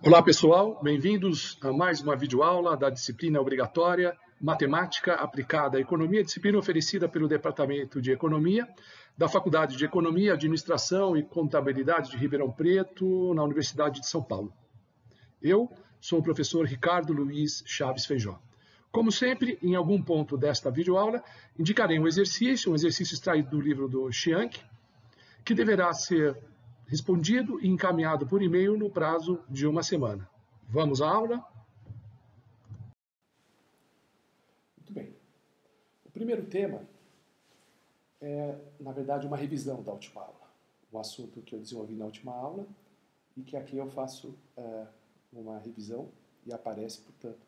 Olá pessoal, bem-vindos a mais uma videoaula da disciplina obrigatória Matemática Aplicada à Economia, disciplina oferecida pelo Departamento de Economia da Faculdade de Economia, Administração e Contabilidade de Ribeirão Preto, na Universidade de São Paulo. Eu sou o professor Ricardo Luiz Chaves Feijó. Como sempre, em algum ponto desta videoaula, indicarei um exercício extraído do livro do Chianchi, que deverá ser respondido e encaminhado por e-mail no prazo de uma semana. Vamos à aula? Muito bem. O primeiro tema é, na verdade, uma revisão da última aula. Um assunto que eu desenvolvi na última aula e que aqui eu faço uma revisão e aparece, portanto,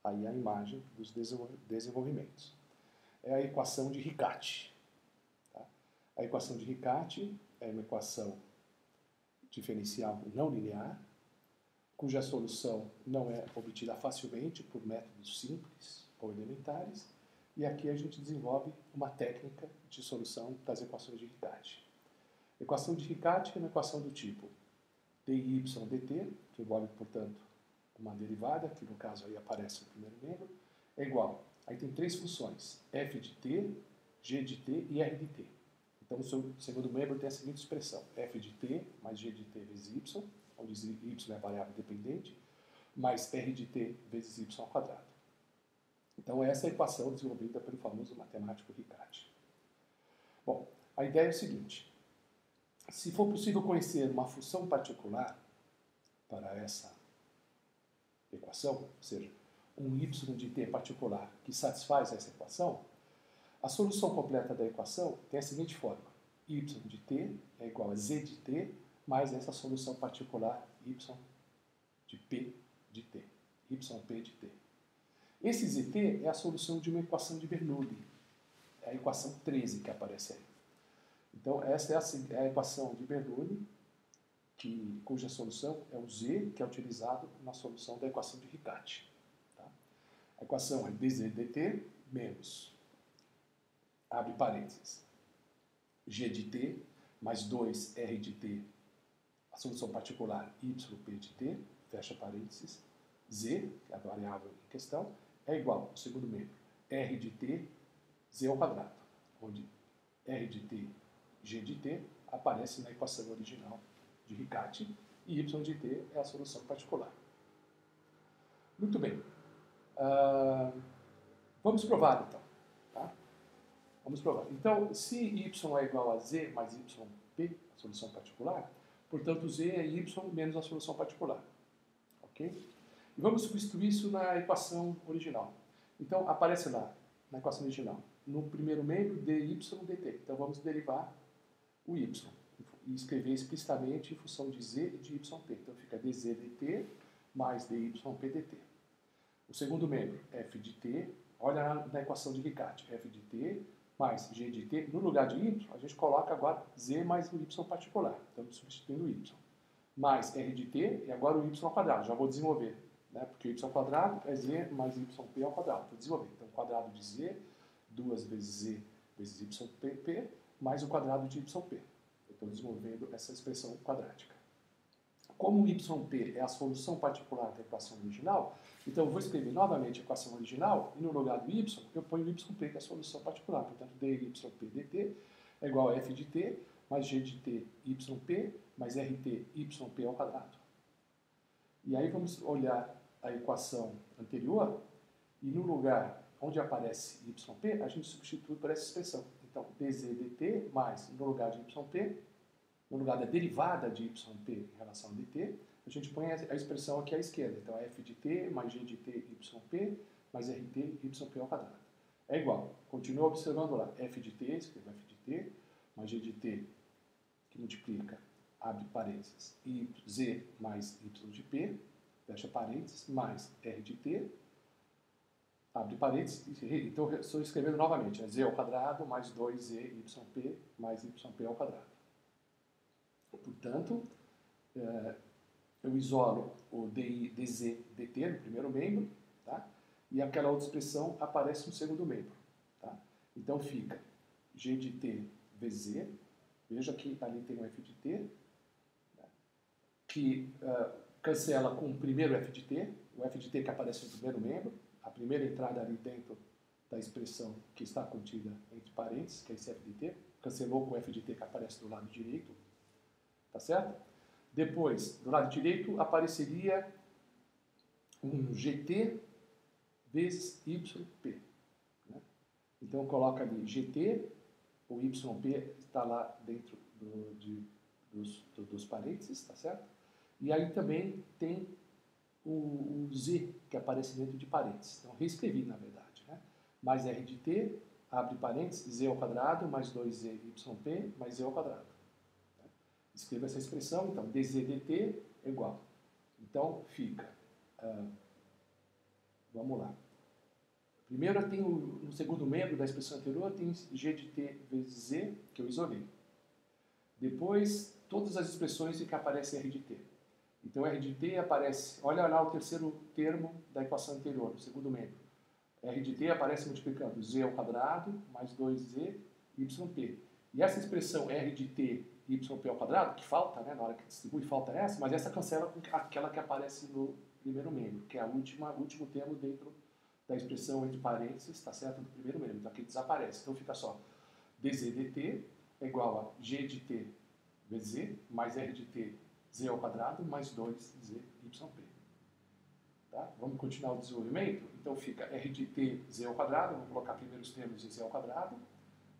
aí a imagem dos desenvolvimentos. É a equação de Riccati. Tá? A equação de Riccati é uma equação diferencial não linear, cuja solução não é obtida facilmente por métodos simples ou elementares, e aqui a gente desenvolve uma técnica de solução das equações de Riccati. A equação de Riccati é uma equação do tipo dy dt, que envolve, portanto, uma derivada, que no caso aí aparece no primeiro membro, é igual. Aí tem três funções, f de t, g de t e r de t. Então, o segundo membro tem a seguinte expressão, f de t mais g de t vezes y, onde y é a variável dependente, mais r de t vezes y ao quadrado. Então, essa é a equação desenvolvida pelo famoso matemático Riccati. Bom, a ideia é o seguinte, se for possível conhecer uma função particular para essa equação, ou seja, um y de t particular que satisfaz essa equação, a solução completa da equação tem a seguinte forma, y de t é igual a z de t mais essa solução particular y de p de t, yp de t. Esse zt é a solução de uma equação de Bernoulli, é a equação 13 que aparece aí. Então, essa é a equação de Bernoulli, cuja solução é o z, que é utilizado na solução da equação de Riccati. Tá? A equação é dz dt menos, abre parênteses, g de t mais 2r de t, a solução particular yp de t, fecha parênteses, z, que é a variável em questão, é igual ao segundo membro, r de t, z ao quadrado, onde r de t, g de t aparece na equação original de Riccati e y de t é a solução particular. Muito bem. Vamos provar, então. Tá? Vamos provar. Então, se y é igual a z mais yp, a solução particular, portanto, z é y menos a solução particular. Ok? E vamos substituir isso na equação original. Então, aparece lá, na equação original, no primeiro membro, dy dt. Então, vamos derivar o y e escrever explicitamente em função de z e de yp. Então, fica dz dt mais dyp dt. O segundo membro, f de t, olha na equação de Riccati, f de t mais g de t. No lugar de y, a gente coloca agora z mais o y particular. Estamos substituindo o y. Mais r de t e agora o y ao quadrado. Já vou desenvolver, né? Porque o y ao quadrado é z mais yp ao quadrado. Vou desenvolver. Então, o quadrado de z, 2 vezes z vezes yp, mais o quadrado de yp. Estou desenvolvendo essa expressão quadrática. Como o yp é a solução particular da equação original, então eu vou escrever novamente a equação original e no lugar do y eu ponho o yp, que é a solução particular. Portanto, dyp dt é igual a f de t mais g de t yp mais rt yp ao quadrado. E aí vamos olhar a equação anterior e no lugar onde aparece yp, a gente substitui por essa expressão. Então, dz dt mais, no lugar de yp, no lugar da derivada de yp em relação a dt, a gente põe a expressão aqui à esquerda. Então, f de t mais g de t yp mais rt yp ao quadrado. É igual. Continua observando lá. F de t, escreva f de t, mais g de t, que multiplica, abre parênteses, z mais y de p, fecha parênteses, mais r de t, abre parênteses, então estou escrevendo novamente, é z ao quadrado mais 2z yp mais yp ao quadrado. Portanto, eu isolo o dz dt no primeiro membro, tá? E aquela outra expressão aparece no segundo membro. Tá? Então fica g de t vezes z, veja que ali tem o f de t, né? Que cancela com o primeiro f de t, o f de t que aparece no primeiro membro, a primeira entrada ali dentro da expressão que está contida entre parênteses, que é esse f de t, cancelou com o f de t que aparece do lado direito, tá certo? Depois, do lado direito, apareceria um gt vezes yp. Né? Então, coloca ali gt, o yp está lá dentro dos parênteses, tá certo? E aí também tem o z, que aparece dentro de parênteses. Então, reescrevi, na verdade. Né? Mais r de t, abre parênteses, z ao quadrado, mais 2z yp, mais z ao quadrado. Né? Escreva essa expressão, então, dz dt é igual. Então, fica... vamos lá. Primeiro, tem no segundo membro da expressão anterior, tem g de t vezes z, que eu isolei. Depois, todas as expressões em que aparece r de t. Então, r de t aparece... Olha lá o terceiro termo da equação anterior, no segundo membro. R de t aparece multiplicando z ao quadrado mais 2z yp. E essa expressão r de t yp ao quadrado, que falta, né, na hora que distribui, falta essa, mas essa cancela com aquela que aparece no primeiro membro, que é o último termo dentro da expressão entre parênteses, está certo, do primeiro membro. Então, aqui desaparece. Então, fica só dz dt é igual a g de t vezes z, mais r de t z ao quadrado, mais 2z yp. Tá? Vamos continuar o desenvolvimento? Então, fica r de t z ao quadrado, vou colocar primeiro os termos em z ao quadrado,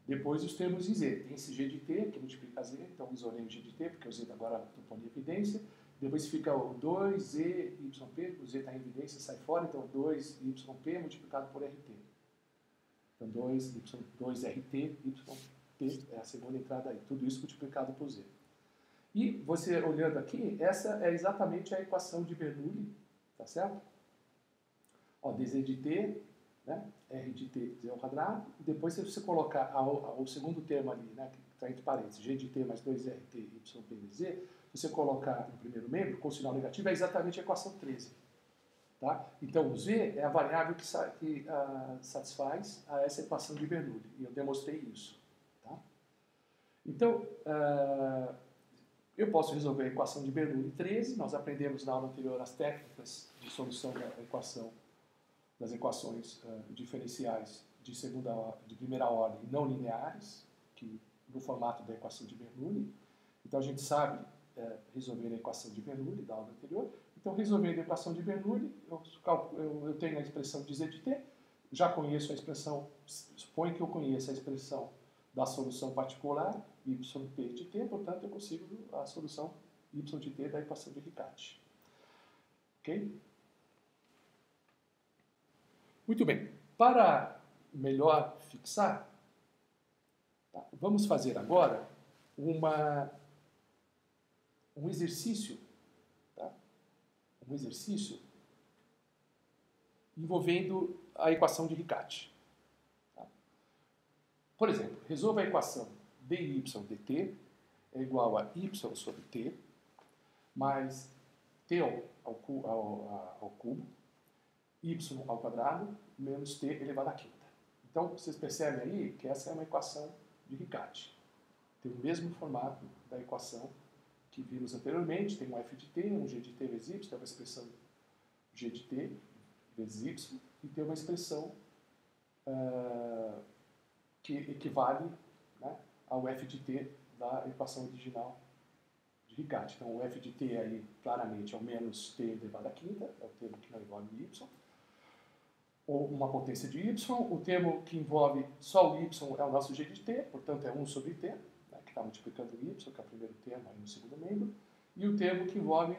depois os termos em z. Tem esse g de t, que multiplica z, então isolei o g de t, porque o z agora estou pondo em evidência. Depois fica o 2z yp, o z está em evidência, sai fora, então 2yp multiplicado por rt. Então 2rt yp é a segunda entrada aí, tudo isso multiplicado por z. E você olhando aqui, essa é exatamente a equação de Bernoulli, tá certo? Ó, dz de t, né? R de t z ao quadrado, e depois se você colocar o segundo termo ali, né, que está entre parênteses, g de t mais 2rt yp vezes z, se você colocar no primeiro membro, com sinal negativo, é exatamente a equação 13. Tá? Então, o z é a variável que satisfaz a essa equação de Bernoulli, e eu demonstrei isso. Tá? Então, eu posso resolver a equação de Bernoulli 13, nós aprendemos na aula anterior as técnicas de solução das equações diferenciais de primeira ordem não lineares, que no formato da equação de Bernoulli. Então, a gente sabe resolver a equação de Bernoulli da aula anterior. Então, resolvendo a equação de Bernoulli, eu tenho a expressão de z de t, já conheço a expressão, suponho que eu conheça a expressão da solução particular, yp de t, portanto, eu consigo a solução y de t da equação de Riccati. Ok? Muito bem. Para melhor fixar, tá, vamos fazer agora um exercício, tá? Um exercício envolvendo a equação de Riccati. Tá? Por exemplo, resolva a equação dy dt é igual a y sobre t mais t ao cubo, y ao quadrado menos t elevado à quinta. Então, vocês percebem aí que essa é uma equação de Riccati. Tem o mesmo formato da equação que vimos anteriormente, tem um f de t, um g de t vezes y, tem uma expressão g de t vezes y, e tem uma expressão que equivale, né, ao f de t da equação original de Riccati. Então, o f de t aí, claramente, é o menos t elevado à quinta, é o termo que não envolve o y, ou uma potência de y. O termo que envolve só o y é o nosso g de t, portanto, é 1 sobre t, né, que está multiplicando o y, que é o primeiro termo aí no segundo membro. E o termo que envolve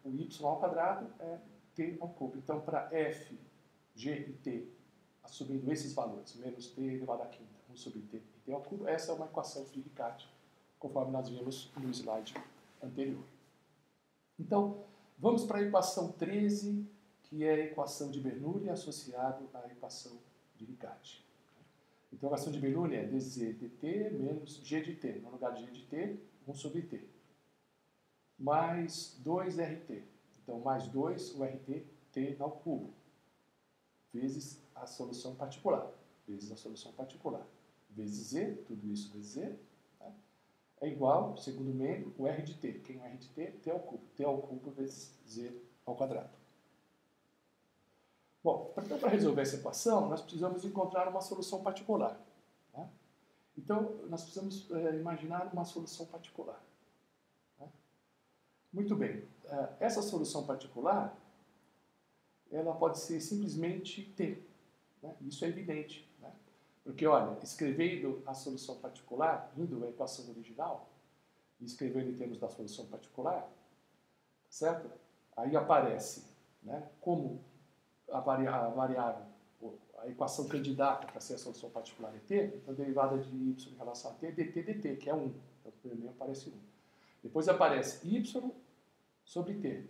o y ao quadrado é t ao cubo. Então, para f, g e t, assumindo esses valores, menos t elevado à quinta, 1 sobre t e t ao cubo, essa é uma equação de Riccati, conforme nós vimos no slide anterior. Então, vamos para a equação 13, que é a equação de Bernoulli associada à equação de Riccati. Então, a equação de Bernoulli é dz dt menos g de t, no lugar de g de t, 1 sobre t, mais 2rt. Então, mais 2, o rt, t ao cubo, vezes a solução particular, vezes z, tudo isso vezes z. Tá? é igual, segundo membro, o R de t. Quem é o R de t? T ao cubo. T ao cubo vezes z ao quadrado. Bom, então para resolver essa equação, nós precisamos encontrar uma solução particular. Né? Então, nós precisamos imaginar uma solução particular. Né? Muito bem. Essa solução particular, ela pode ser simplesmente t. Né? Isso é evidente. Né? Porque, olha, escrevendo a solução particular, indo à equação original, e escrevendo em termos da solução particular, certo? Aí aparece, né, como a variável, a equação candidata para ser a solução particular é t, então a derivada de y em relação a t é dt, que é 1. Então, primeiro aparece 1. Depois aparece y sobre t.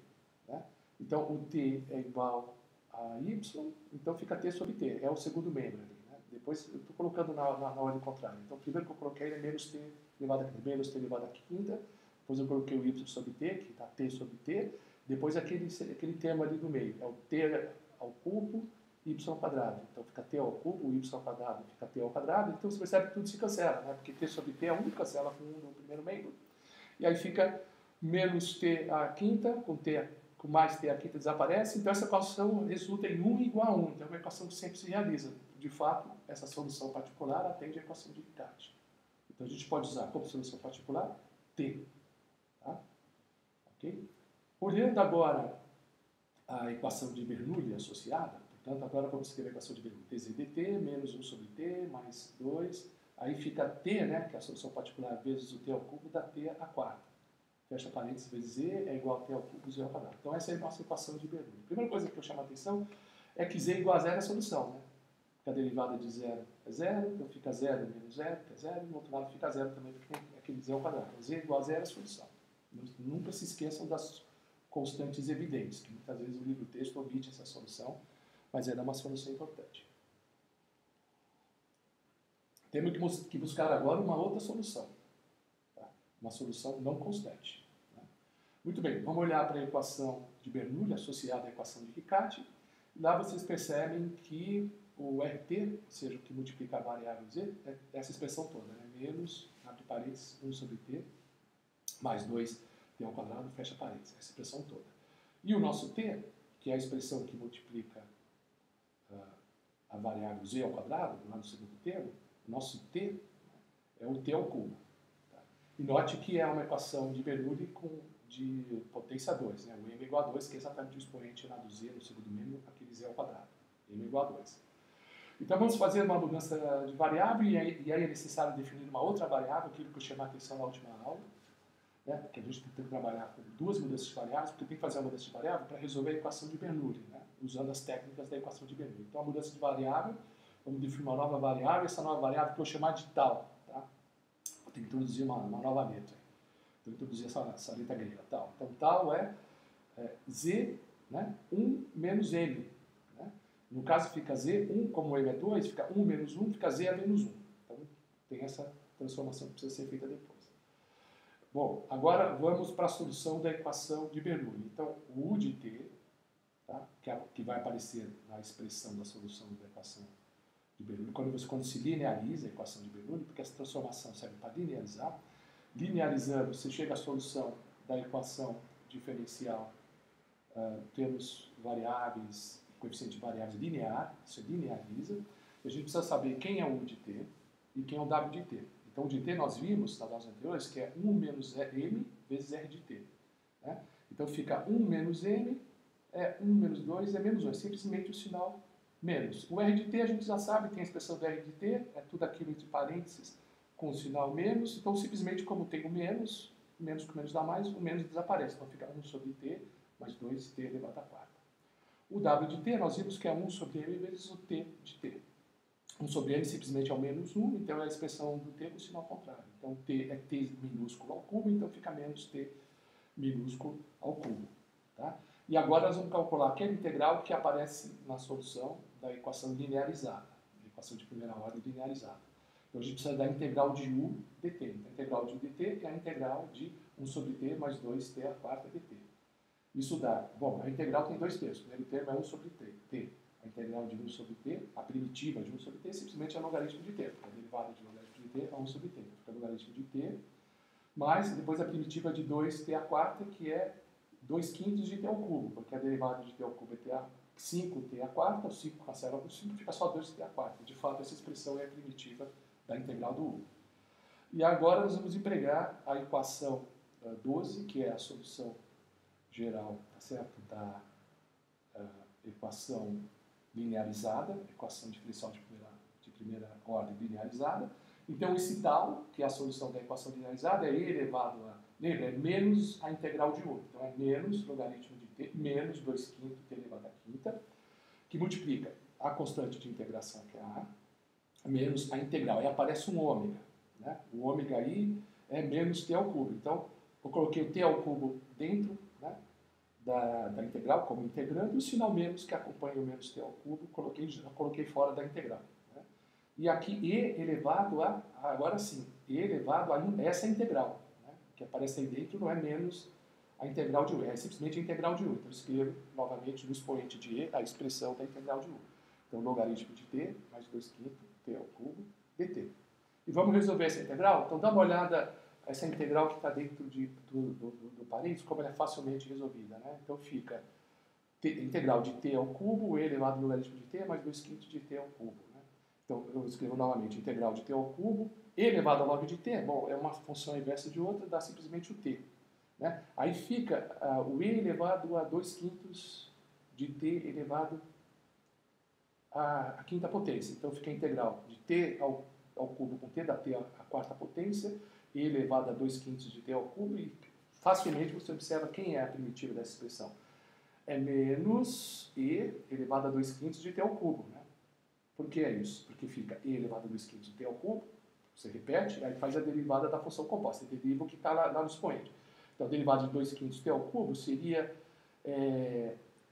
Né? Então, o t é igual a y, então fica t sobre t. É o segundo membro ali. Né? Depois, eu estou colocando na ordem contrária. Então, o primeiro que eu coloquei é menos t elevado à quinta. Depois eu coloquei o y sobre t, que está t sobre t. Depois aquele termo ali no meio, é o t ao cubo, y ao quadrado. Então fica t ao cubo, y ao quadrado, fica t ao quadrado. Então você percebe que tudo se cancela, né? Porque t sobre t é 1, cancela com 1 no primeiro membro. E aí fica menos t à quinta, com mais t à quinta desaparece. Então essa equação resulta em 1 igual a 1. Então é uma equação que sempre se realiza. De fato, essa solução particular atende à equação de Riccati. Então a gente pode usar como solução particular t. Tá? Ok? Olhando agora a equação de Bernoulli associada, portanto, agora vamos escrever a equação de Bernoulli. dz dt menos 1 sobre t mais 2. Aí fica t, né, que é a solução particular, vezes o t ao cubo, dá t à quarta. Fecha parênteses vezes z é igual a t ao cubo, z ao quadrado. Então, essa é a nossa equação de Bernoulli. A primeira coisa que eu chamo a atenção é que z igual a zero é a solução. Né? Porque a derivada de zero é zero, então fica zero menos zero, que é zero, e no outro lado fica zero também, porque tem aquele z ao quadrado. Então, z igual a zero é a solução. Nunca se esqueçam das constantes evidentes, que muitas vezes o livro-texto omite essa solução, mas ela é uma solução importante. Temos que buscar agora uma outra solução, tá? Uma solução não constante. Né? Muito bem, vamos olhar para a equação de Bernoulli associada à equação de Riccati. Lá vocês percebem que o RT, ou seja, o que multiplica a variável z, é essa expressão toda, né? Menos, abre parênteses, 1 sobre t, mais 2 t ao quadrado, fecha parênteses, essa expressão toda. E o nosso t, que é a expressão que multiplica a variável z ao quadrado, lá no segundo termo, o nosso t é o t ao cubo. Tá? E note que é uma equação de Bernoulli de potência 2, né? O m igual a 2, que é exatamente o expoente lá do z no segundo membro, aquele z ao quadrado. M igual a 2. Então vamos fazer uma mudança de variável e aí é necessário definir uma outra variável, aquilo que eu chamei a atenção na última aula. Né? Porque a gente tem que trabalhar com duas mudanças de variáveis, porque tem que fazer uma mudança de variável para resolver a equação de Bernoulli, né? Usando as técnicas da equação de Bernoulli. Então, a mudança de variável, vamos definir uma nova variável, essa nova variável que eu vou chamar de tal. Tá? Vou ter que introduzir uma nova letra. Vou introduzir essa letra grega, tal. Então, tal é z, né? 1 menos m. Né? No caso, fica z, 1, como m é 2, fica 1 menos 1, fica z a menos 1. Então, tem essa transformação que precisa ser feita depois. Bom, agora vamos para a solução da equação de Bernoulli. Então, o U de t, tá, que vai aparecer na expressão da solução da equação de Bernoulli, quando se lineariza a equação de Bernoulli, porque essa transformação serve para linearizar. Linearizando, você chega à solução da equação diferencial, temos variáveis, coeficiente de variáveis linear, isso lineariza. E a gente precisa saber quem é o U de t e quem é o W de t. Então, o de t nós vimos nas aulas anteriores que é 1 menos m vezes r de t. Né? Então, fica 1 menos m, 1 menos 2 é menos 1. É simplesmente o sinal menos. O r de t a gente já sabe, tem a expressão do r de t, é tudo aquilo entre parênteses com o sinal menos. Então, simplesmente como tem o menos com menos dá mais, o menos desaparece. Então, fica 1 sobre t mais 2t elevado à quarta. O w de t nós vimos que é 1 sobre m vezes o t de t. 1 sobre m simplesmente é o menos 1, então é a expressão do t com o sinal contrário. Então, t é t minúsculo ao cubo, então fica menos t minúsculo ao cubo. Tá? E agora nós vamos calcular aquela integral que aparece na solução da equação linearizada, a equação de primeira ordem linearizada. Então, a gente precisa da integral de u dt. Então, a integral de u dt é a integral de 1 sobre t mais 2t à quarta dt. Isso dá, bom, a integral tem dois termos. O primeiro termo é 1 sobre t. A integral de 1 sobre t, a primitiva de 1 sobre t, simplesmente é logaritmo de t. A derivada de logaritmo de t é 1 sobre t. Fica logaritmo de t mais depois a primitiva de 2t à quarta, que é 2/5 de t ao cubo, porque a derivada de t ao cubo é 5t à quarta, o 5 cancela com 5, fica só 2t à quarta. De fato, essa expressão é a primitiva da integral do u. E agora nós vamos empregar a equação 12, que é a solução geral, tá certo, da equação linearizada, equação diferencial de primeira ordem linearizada. Então, esse tal, que é a solução da equação linearizada, é e elevado a, lembra, é menos a integral de u. Então, é menos logaritmo de t, menos 2/5 t elevado à quinta, que multiplica a constante de integração, que é a, menos a integral. Aí aparece um ômega, né? O ômega aí é menos t ao cubo. Então, eu coloquei o t ao cubo dentro, né, da integral, como integrando, e o sinal menos, que acompanha o menos t ao cubo, coloquei fora da integral. Né? E aqui e elevado a, agora sim, e elevado a essa integral, né, que aparece aí dentro, não é menos a integral de u, é simplesmente a integral de u. Então, eu escrevo novamente no expoente de e a expressão da integral de u. Então, logaritmo de t mais 2/5 t ao cubo dt. E vamos resolver essa integral? Então, dá uma olhada essa integral que está dentro do parênteses, como ela é facilmente resolvida. Né? Então, fica integral de t ao cubo, e elevado ao logaritmo de t, mais 2/5 de t ao cubo. Né? Então, eu escrevo novamente integral de t ao cubo, e elevado ao log de t, bom, é uma função inversa de outra, dá simplesmente o t. Né? Aí fica o e elevado a 2/5 de t elevado à quinta potência. Então, fica a integral de t ao cubo com t, da t à quarta potência, e elevado a 2/5 de t ao cubo, e facilmente você observa quem é a primitiva dessa expressão. É menos e elevado a 2/5 de t ao cubo. Né? Por que é isso? Porque fica e elevado a 2/5 de t ao cubo, você repete, aí faz a derivada da função composta, deriva o que está lá no expoente. Então, a derivada de 2/5 de t ao cubo seria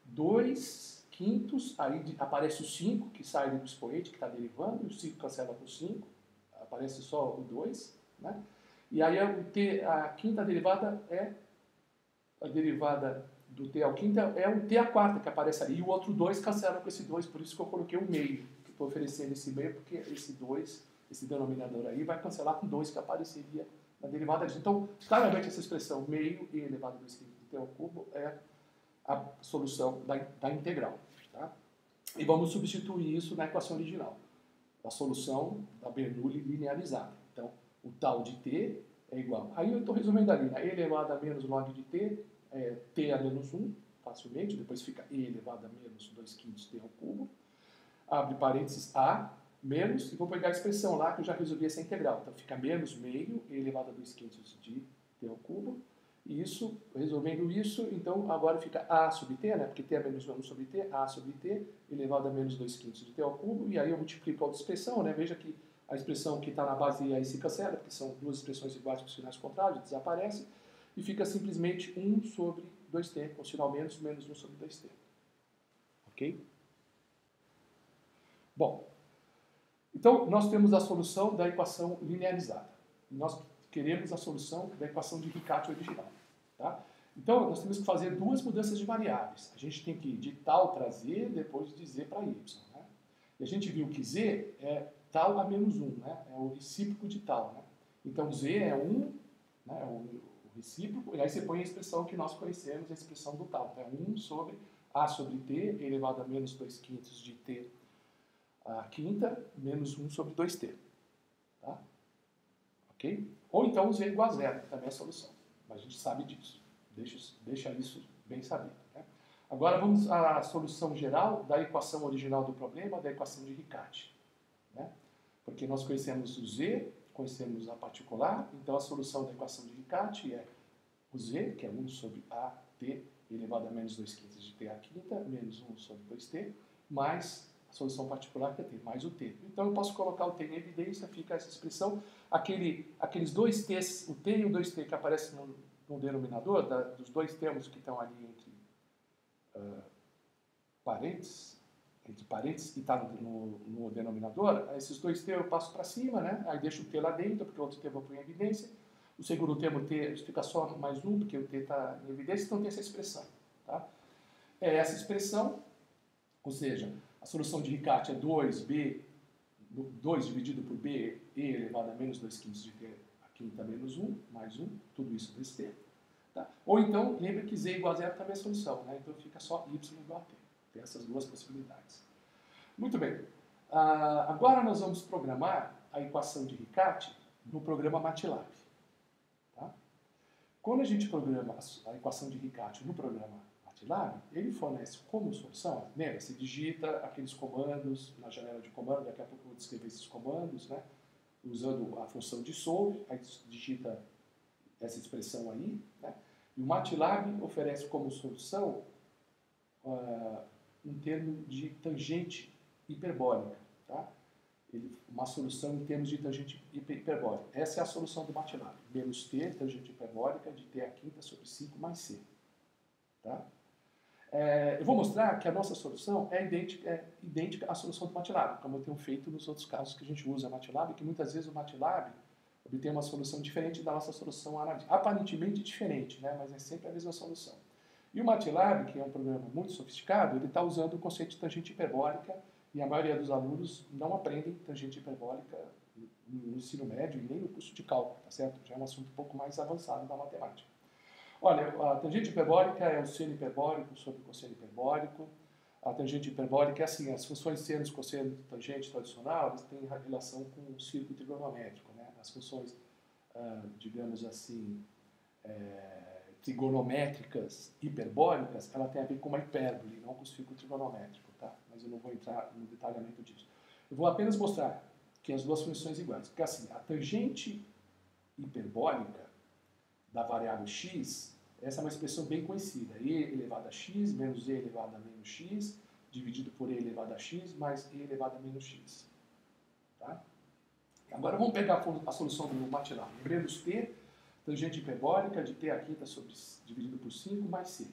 2/5, aí aparece o 5, que sai do expoente, que está derivando, e o 5 cancela com 5, aparece só o 2, né? E aí a quinta derivada é a derivada do t ao quinta é o t à quarta que aparece ali. E o outro 2 cancela com esse 2, por isso que eu coloquei o meio. Que estou oferecendo esse meio, porque esse 2, esse denominador aí, vai cancelar com 2 que apareceria na derivada disso. Então, claramente essa expressão meio e elevado a 2/5 de t ao cubo é a solução da integral. Tá? E vamos substituir isso na equação original. A solução da Bernoulli linearizada. Então, o tal de t é igual. Aí eu estou resumindo ali, né? E elevado a menos log de t, t a menos 1, facilmente, depois fica e elevado a menos 2/5 t ao cubo. Abre parênteses a, menos, e vou pegar a expressão lá que eu já resolvi essa integral. Então fica menos meio e elevado a 2/5 de t ao cubo. E isso, resolvendo isso, então agora fica a sobre t, né? Porque t é menos 1 sobre t, a sobre t, elevado a menos 2/5 de t ao cubo, e aí eu multiplico a outra expressão, né? Veja que a expressão que está na base aí se cancela, porque são duas expressões iguais com sinais contrários, desaparece, e fica simplesmente 1 sobre 2t, com sinal menos 1 sobre 2t. Ok? Bom, então nós temos a solução da equação linearizada. Nós queremos a solução da equação de Riccati original. Tá? Então, nós temos que fazer duas mudanças de variáveis. A gente tem que de tal para z, depois de z para y. Né? E a gente viu que z é tal a menos 1, né? É o recíproco de tal. Né? Então, z é 1, né? É o recíproco, e aí você põe a expressão que nós conhecemos, a expressão do tal. Então, é 1 sobre a sobre t, elevado a menos 2/5 de t à quinta, menos 1 sobre 2t. Tá? Ok? Ou então z igual a zero, que também é a solução. Mas a gente sabe disso. Deixa isso bem sabido. Né? Agora vamos à solução geral da equação original do problema, da equação de Riccati. Né? Porque nós conhecemos o z, conhecemos a particular, então a solução da equação de Riccati é o z, que é 1 sobre at elevado a menos 2/5 de t à quinta, menos 1 sobre 2t, mais a solução particular que é t, mais o t. Então eu posso colocar o t em evidência, fica essa expressão, aqueles dois t's, o t e o 2t que aparecem no denominador, dos dois termos que estão ali entre parênteses e está no denominador, esses dois t eu passo para cima, né? Aí deixo o t lá dentro, porque o outro t eu vou pôr em evidência. O segundo termo t fica só mais um, porque o t está em evidência, então tem essa expressão. Tá? É essa expressão, ou seja, a solução de Riccati é 2 dividido por b, e elevado a menos 2/5 de t à quinta menos 1, mais 1, tudo isso vezes t. Tá? Ou então, lembra que z igual a zero também é a solução, né? Então fica só y igual a t. Tem essas duas possibilidades. Muito bem. Agora nós vamos programar a equação de Riccati no programa MATLAB. Tá? Quando a gente programa a equação de Riccati no programa MATLAB, ele fornece como solução, lembra, você digita aqueles comandos na janela de comando, daqui a pouco eu vou descrever esses comandos, né? Usando a função dissolve, aí digita essa expressão aí, né? E o MATLAB oferece como solução um termo de tangente hiperbólica, tá? Uma solução em termos de tangente hiperbólica. Essa é a solução do MATLAB. Menos t, tangente hiperbólica, de t à quinta sobre 5 mais c. Tá? Eu vou mostrar que a nossa solução é idêntica à solução do MATLAB, como eu tenho feito nos outros casos que a gente usa MATLAB, que muitas vezes o MATLAB obtém uma solução diferente da nossa solução analítica. Aparentemente diferente, né? Mas é sempre a mesma solução. E o MATLAB, que é um programa muito sofisticado, ele está usando o conceito de tangente hiperbólica, e a maioria dos alunos não aprendem tangente hiperbólica no ensino médio e nem no curso de cálculo, tá certo? Já é um assunto um pouco mais avançado da matemática. Olha, a tangente hiperbólica é o seno hiperbólico sobre o cosseno hiperbólico. A tangente hiperbólica é assim, as funções seno, cosseno, tangente tradicional, eles têm relação com o círculo trigonométrico, né? As funções, digamos assim, trigonométricas hiperbólicas, ela tem a ver com uma hipérbole, não com o círculo trigonométrico, tá? Mas eu não vou entrar no detalhamento disso. Eu vou apenas mostrar que as duas funções iguais. Porque assim, a tangente hiperbólica da variável x, essa é uma expressão bem conhecida. E elevado a x menos e elevado a menos x, dividido por e elevado a x mais e elevado a menos x. Tá? Agora vamos pegar a solução do MATLAB. Menos t, tangente hiperbólica de t à quinta sobre, dividido por 5 mais c.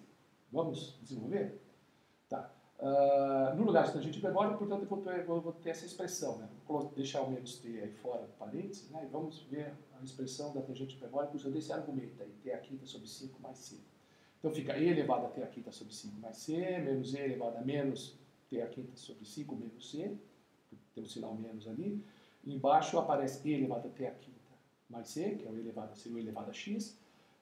Vamos desenvolver? Tá. No lugar de tangente hiperbólica, portanto, eu vou ter essa expressão. Né? Vou deixar o menos t aí fora do parênteses, né? E vamos ver a expressão da tangente hiperbólica usando esse argumento aí, t à quinta sobre 5 mais c. Então fica e elevado a t à quinta sobre 5 mais c, menos e elevado a menos t à quinta sobre 5 menos c, tem um sinal menos ali. E embaixo aparece e elevado a t à quinta mais c, que é o elevado a c, o elevado a x,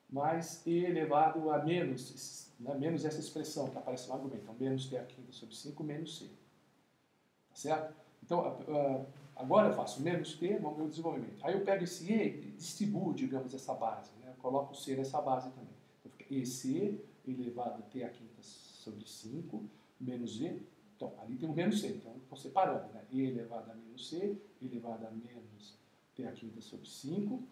mais e elevado a menos, né, menos essa expressão que aparece no argumento. Então, menos t à quinta sobre 5 menos c. Tá certo? Então, agora eu faço menos t, vamos ver o desenvolvimento. Aí eu pego esse e e distribuo, digamos, essa base. Né? Eu coloco o c nessa base também. Então, fica ec elevado a t à quinta sobre 5 menos e. Então, ali tem o menos c, então estou separando. Né? E elevado a menos c, elevado a menos t à quinta sobre 5,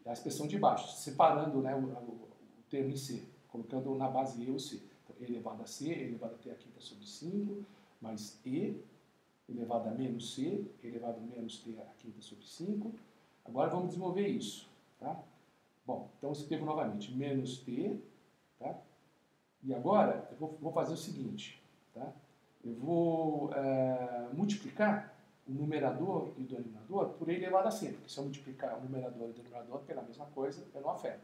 e a expressão de baixo, separando, né, o termo em c, colocando na base e o c. Então, e elevado a c, elevado a t à quinta sobre 5, mais e elevado a menos c, elevado a menos t à quinta sobre 5. Agora vamos desenvolver isso. Tá? Bom, então eu escrevo novamente, menos t, tá? E agora eu vou fazer o seguinte, tá? Eu vou multiplicar o numerador e o denominador por e elevado a c, porque se eu multiplicar o numerador e o denominador pela mesma coisa, eu não afeto.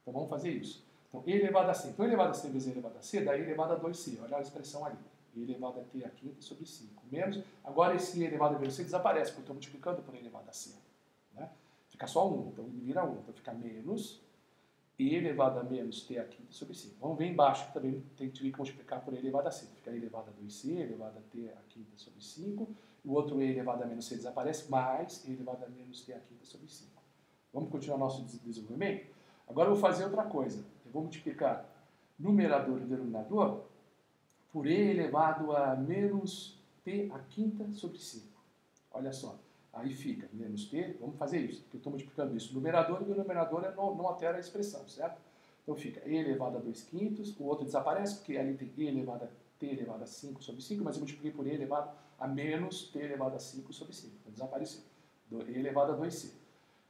Então vamos fazer isso. Então, e elevado a c. Então, e elevado a c vezes e elevado a c dá e elevado a 2c. Olha a expressão ali. E elevado a t à quinta sobre 5. Menos, agora esse e elevado a menos c desaparece, porque eu estou multiplicando por e elevado a c. Né? Fica só 1, então ele vira 1. Então fica menos e elevado a menos t à quinta sobre 5. Vamos ver embaixo que também tive que multiplicar por e elevado a c. Fica e elevado a 2c, elevado a t à quinta sobre 5. O outro e elevado a menos c desaparece, mais e elevado a menos t à quinta sobre 5. Vamos continuar nosso desenvolvimento? Agora eu vou fazer outra coisa. Eu vou multiplicar numerador e denominador por e elevado a menos t à quinta sobre 5. Olha só. Aí fica menos t, vamos fazer isso, porque eu estou multiplicando isso. Numerador e denominador não altera a expressão, certo? Então fica e elevado a 2 quintos, o outro desaparece, porque ali tem e elevado a t elevado a 5 sobre 5, mas eu multipliquei por e elevado a menos t elevado a 5 sobre 5. Então desapareceu. E elevado a 2c.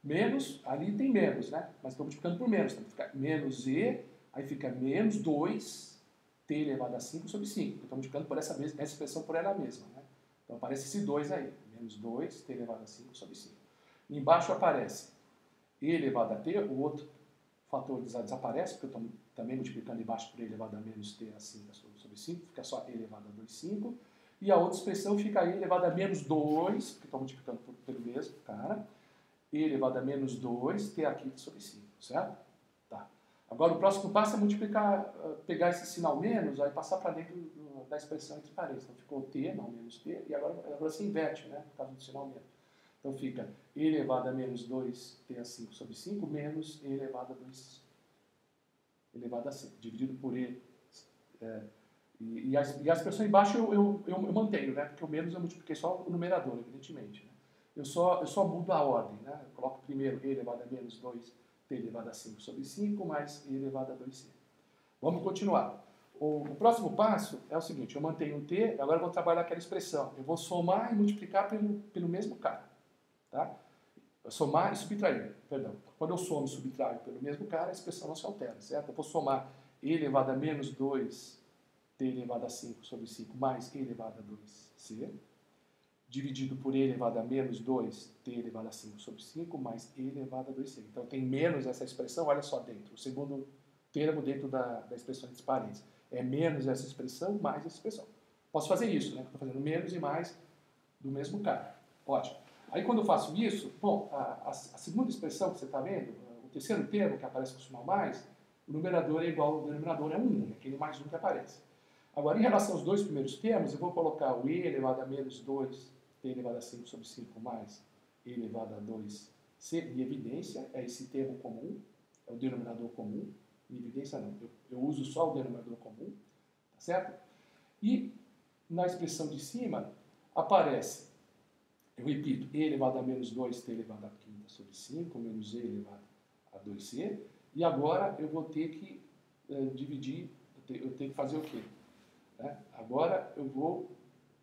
Menos, ali tem menos, né? Mas estou multiplicando por menos. Então fica menos e, aí fica menos 2 t elevado a 5 sobre 5. Estou multiplicando por essa expressão por ela mesma, né? Então aparece esse 2 aí. Menos 2 t elevado a 5 sobre 5. E embaixo aparece e elevado a t, o outro fator desaparece, porque eu estou também multiplicando embaixo por e elevado a menos t a 5 sobre 5, fica só e elevado a 2, 5. E a outra expressão fica e elevado a menos 2, porque estou multiplicando pelo mesmo cara, e elevado a menos 2, t aqui sobre 5, certo? Tá. Agora, o próximo passo é multiplicar, pegar esse sinal menos, aí passar para dentro da expressão entre parênteses. Então, ficou t, não menos t, e agora você inverte, né, por causa do sinal menos. Então, fica e elevado a menos 2, t a 5 sobre 5, menos e elevado a 2 elevado a 5, dividido por e. E a expressão embaixo eu mantenho, né, porque o menos eu multipliquei só o numerador, evidentemente. Né. Eu só mudo a ordem, né? Eu coloco primeiro e elevado a menos 2, t elevado a 5 sobre 5, mais e elevado a 2c. Vamos continuar. O próximo passo é o seguinte, eu mantenho o t, agora eu vou trabalhar aquela expressão. Eu vou somar e multiplicar pelo mesmo cara. Tá? Somar e subtrair, perdão. Quando eu somo e subtraio pelo mesmo cara, a expressão não se altera, certo? Eu vou somar e elevado a menos 2, t elevado a 5 sobre 5, mais e elevado a 2c, dividido por e elevado a menos 2, t elevado a 5 sobre 5, mais e elevado a 2c. Então, tem menos essa expressão, olha só dentro, o segundo termo dentro da expressão entre parênteses. É menos essa expressão, mais essa expressão. Posso fazer isso, né? Estou fazendo menos e mais do mesmo cara. Ótimo. Aí, quando eu faço isso, bom, a segunda expressão que você está vendo, o terceiro termo que aparece com o sinal mais, o numerador é igual ao denominador, é 1, é aquele mais 1 que aparece. Agora, em relação aos dois primeiros termos, eu vou colocar o e elevado a menos 2, t elevado a 5 sobre 5, mais e elevado a 2c, em evidência, é esse termo comum, é o denominador comum. Em evidência não, eu uso só o denominador comum, tá certo? E na expressão de cima aparece, eu repito, e elevado a menos 2, t elevado a quinta sobre 5, menos e elevado a 2c, e agora eu vou ter que dividir, eu tenho que fazer o quê? Agora eu vou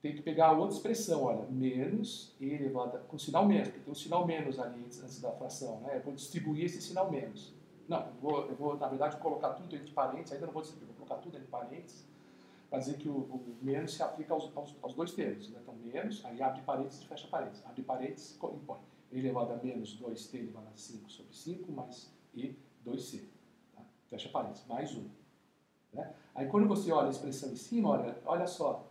ter que pegar a outra expressão, olha, menos e elevado a, com sinal menos, porque tem um sinal menos ali antes da fração, né? Eu vou distribuir esse sinal menos. Não, eu vou, na verdade, colocar tudo entre parênteses, ainda não vou distribuir, vou colocar tudo entre parênteses, para dizer que o menos se aplica aos dois termos. Né? Então, menos, aí abre parênteses e fecha parênteses. Abre parênteses e põe e elevado a menos 2t elevado a 5 sobre 5, mais e 2c. Tá? Fecha parênteses, mais 1. Né? Aí, quando você olha a expressão em cima, olha só,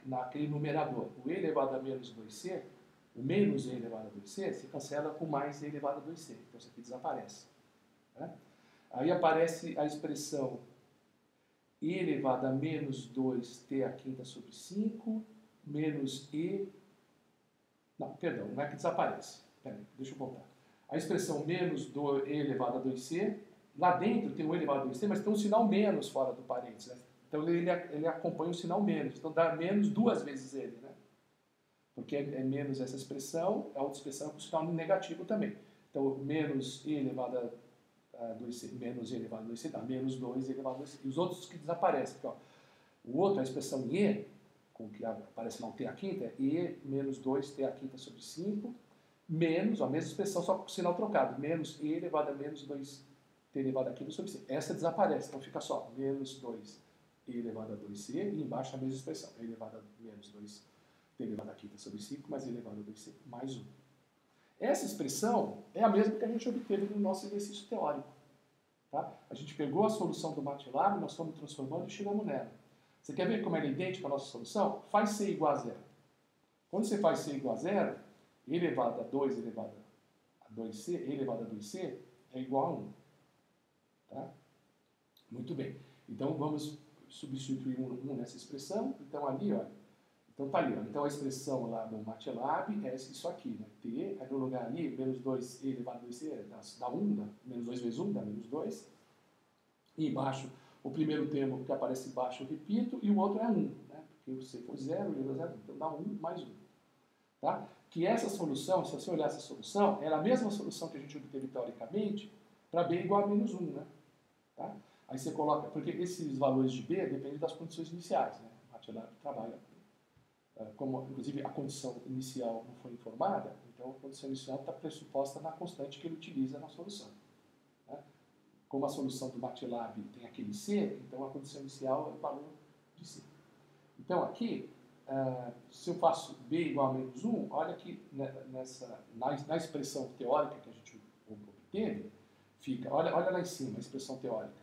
naquele numerador, o e elevado a menos 2c, o menos e elevado a 2c, se cancela com mais e elevado a 2c. Então, isso aqui desaparece. Né? Aí aparece a expressão e elevado a menos 2t a quinta sobre 5, menos e... Não, perdão, não é que desaparece. Peraí, deixa eu voltar. A expressão menos e elevado a 2c, lá dentro tem o e elevado a 2c, mas tem um sinal menos fora do parênteses. Né? Então ele acompanha o sinal menos. Então dá menos duas vezes ele. Né? Porque é menos essa expressão, a outra expressão é com sinal negativo também. Então menos e elevado a 2c, menos e elevado a 2c dá menos 2 elevado a 2c. E os outros que desaparecem. Porque, ó, o outro, a expressão e, com que aparece lá o t a quinta, é e menos 2t a quinta sobre 5, menos, a mesma expressão, só com o sinal trocado, menos e elevado a menos 2t elevado a quinta sobre 5. Essa desaparece, então fica só menos 2 e elevado a 2c, e embaixo a mesma expressão, e elevado a menos 2t elevado a quinta sobre 5, mais e elevado a 2c, mais 1. Essa expressão é a mesma que a gente obteve no nosso exercício teórico. Tá? A gente pegou a solução do MATLAB, nós fomos transformando e chegamos nela. Você quer ver como ela é idêntica à nossa solução? Faz C igual a 0. Quando você faz C igual a 0, e elevado a 2 elevado a 2c, e elevado a 2c é igual a 1. Tá? Muito bem. Então vamos substituir 1 nessa expressão. Então ali, ó, então tá ali, ó. Então a expressão lá do MATLAB é isso aqui, né? T, aí no lugar ali, menos 2e elevado a 2c dá 1, dá menos 2 vezes 1 dá menos 2. E embaixo, o primeiro termo que aparece embaixo eu repito, e o outro é 1, né? Porque se for 0, ele é 0, então dá 1 mais 1. Tá? Que essa solução, se você olhar essa solução, é a mesma solução que a gente obteve teoricamente para b igual a menos 1, né? Tá? Aí você coloca, porque esses valores de b dependem das condições iniciais, né? O MATLAB trabalha como, inclusive, a condição inicial não foi informada, então a condição inicial está pressuposta na constante que ele utiliza na solução. Né? Como a solução do MATLAB tem aquele C, então a condição inicial é o valor de C. Então aqui, se eu faço B igual a menos 1, olha que na expressão teórica que a gente obteve, fica, olha lá em cima a expressão teórica.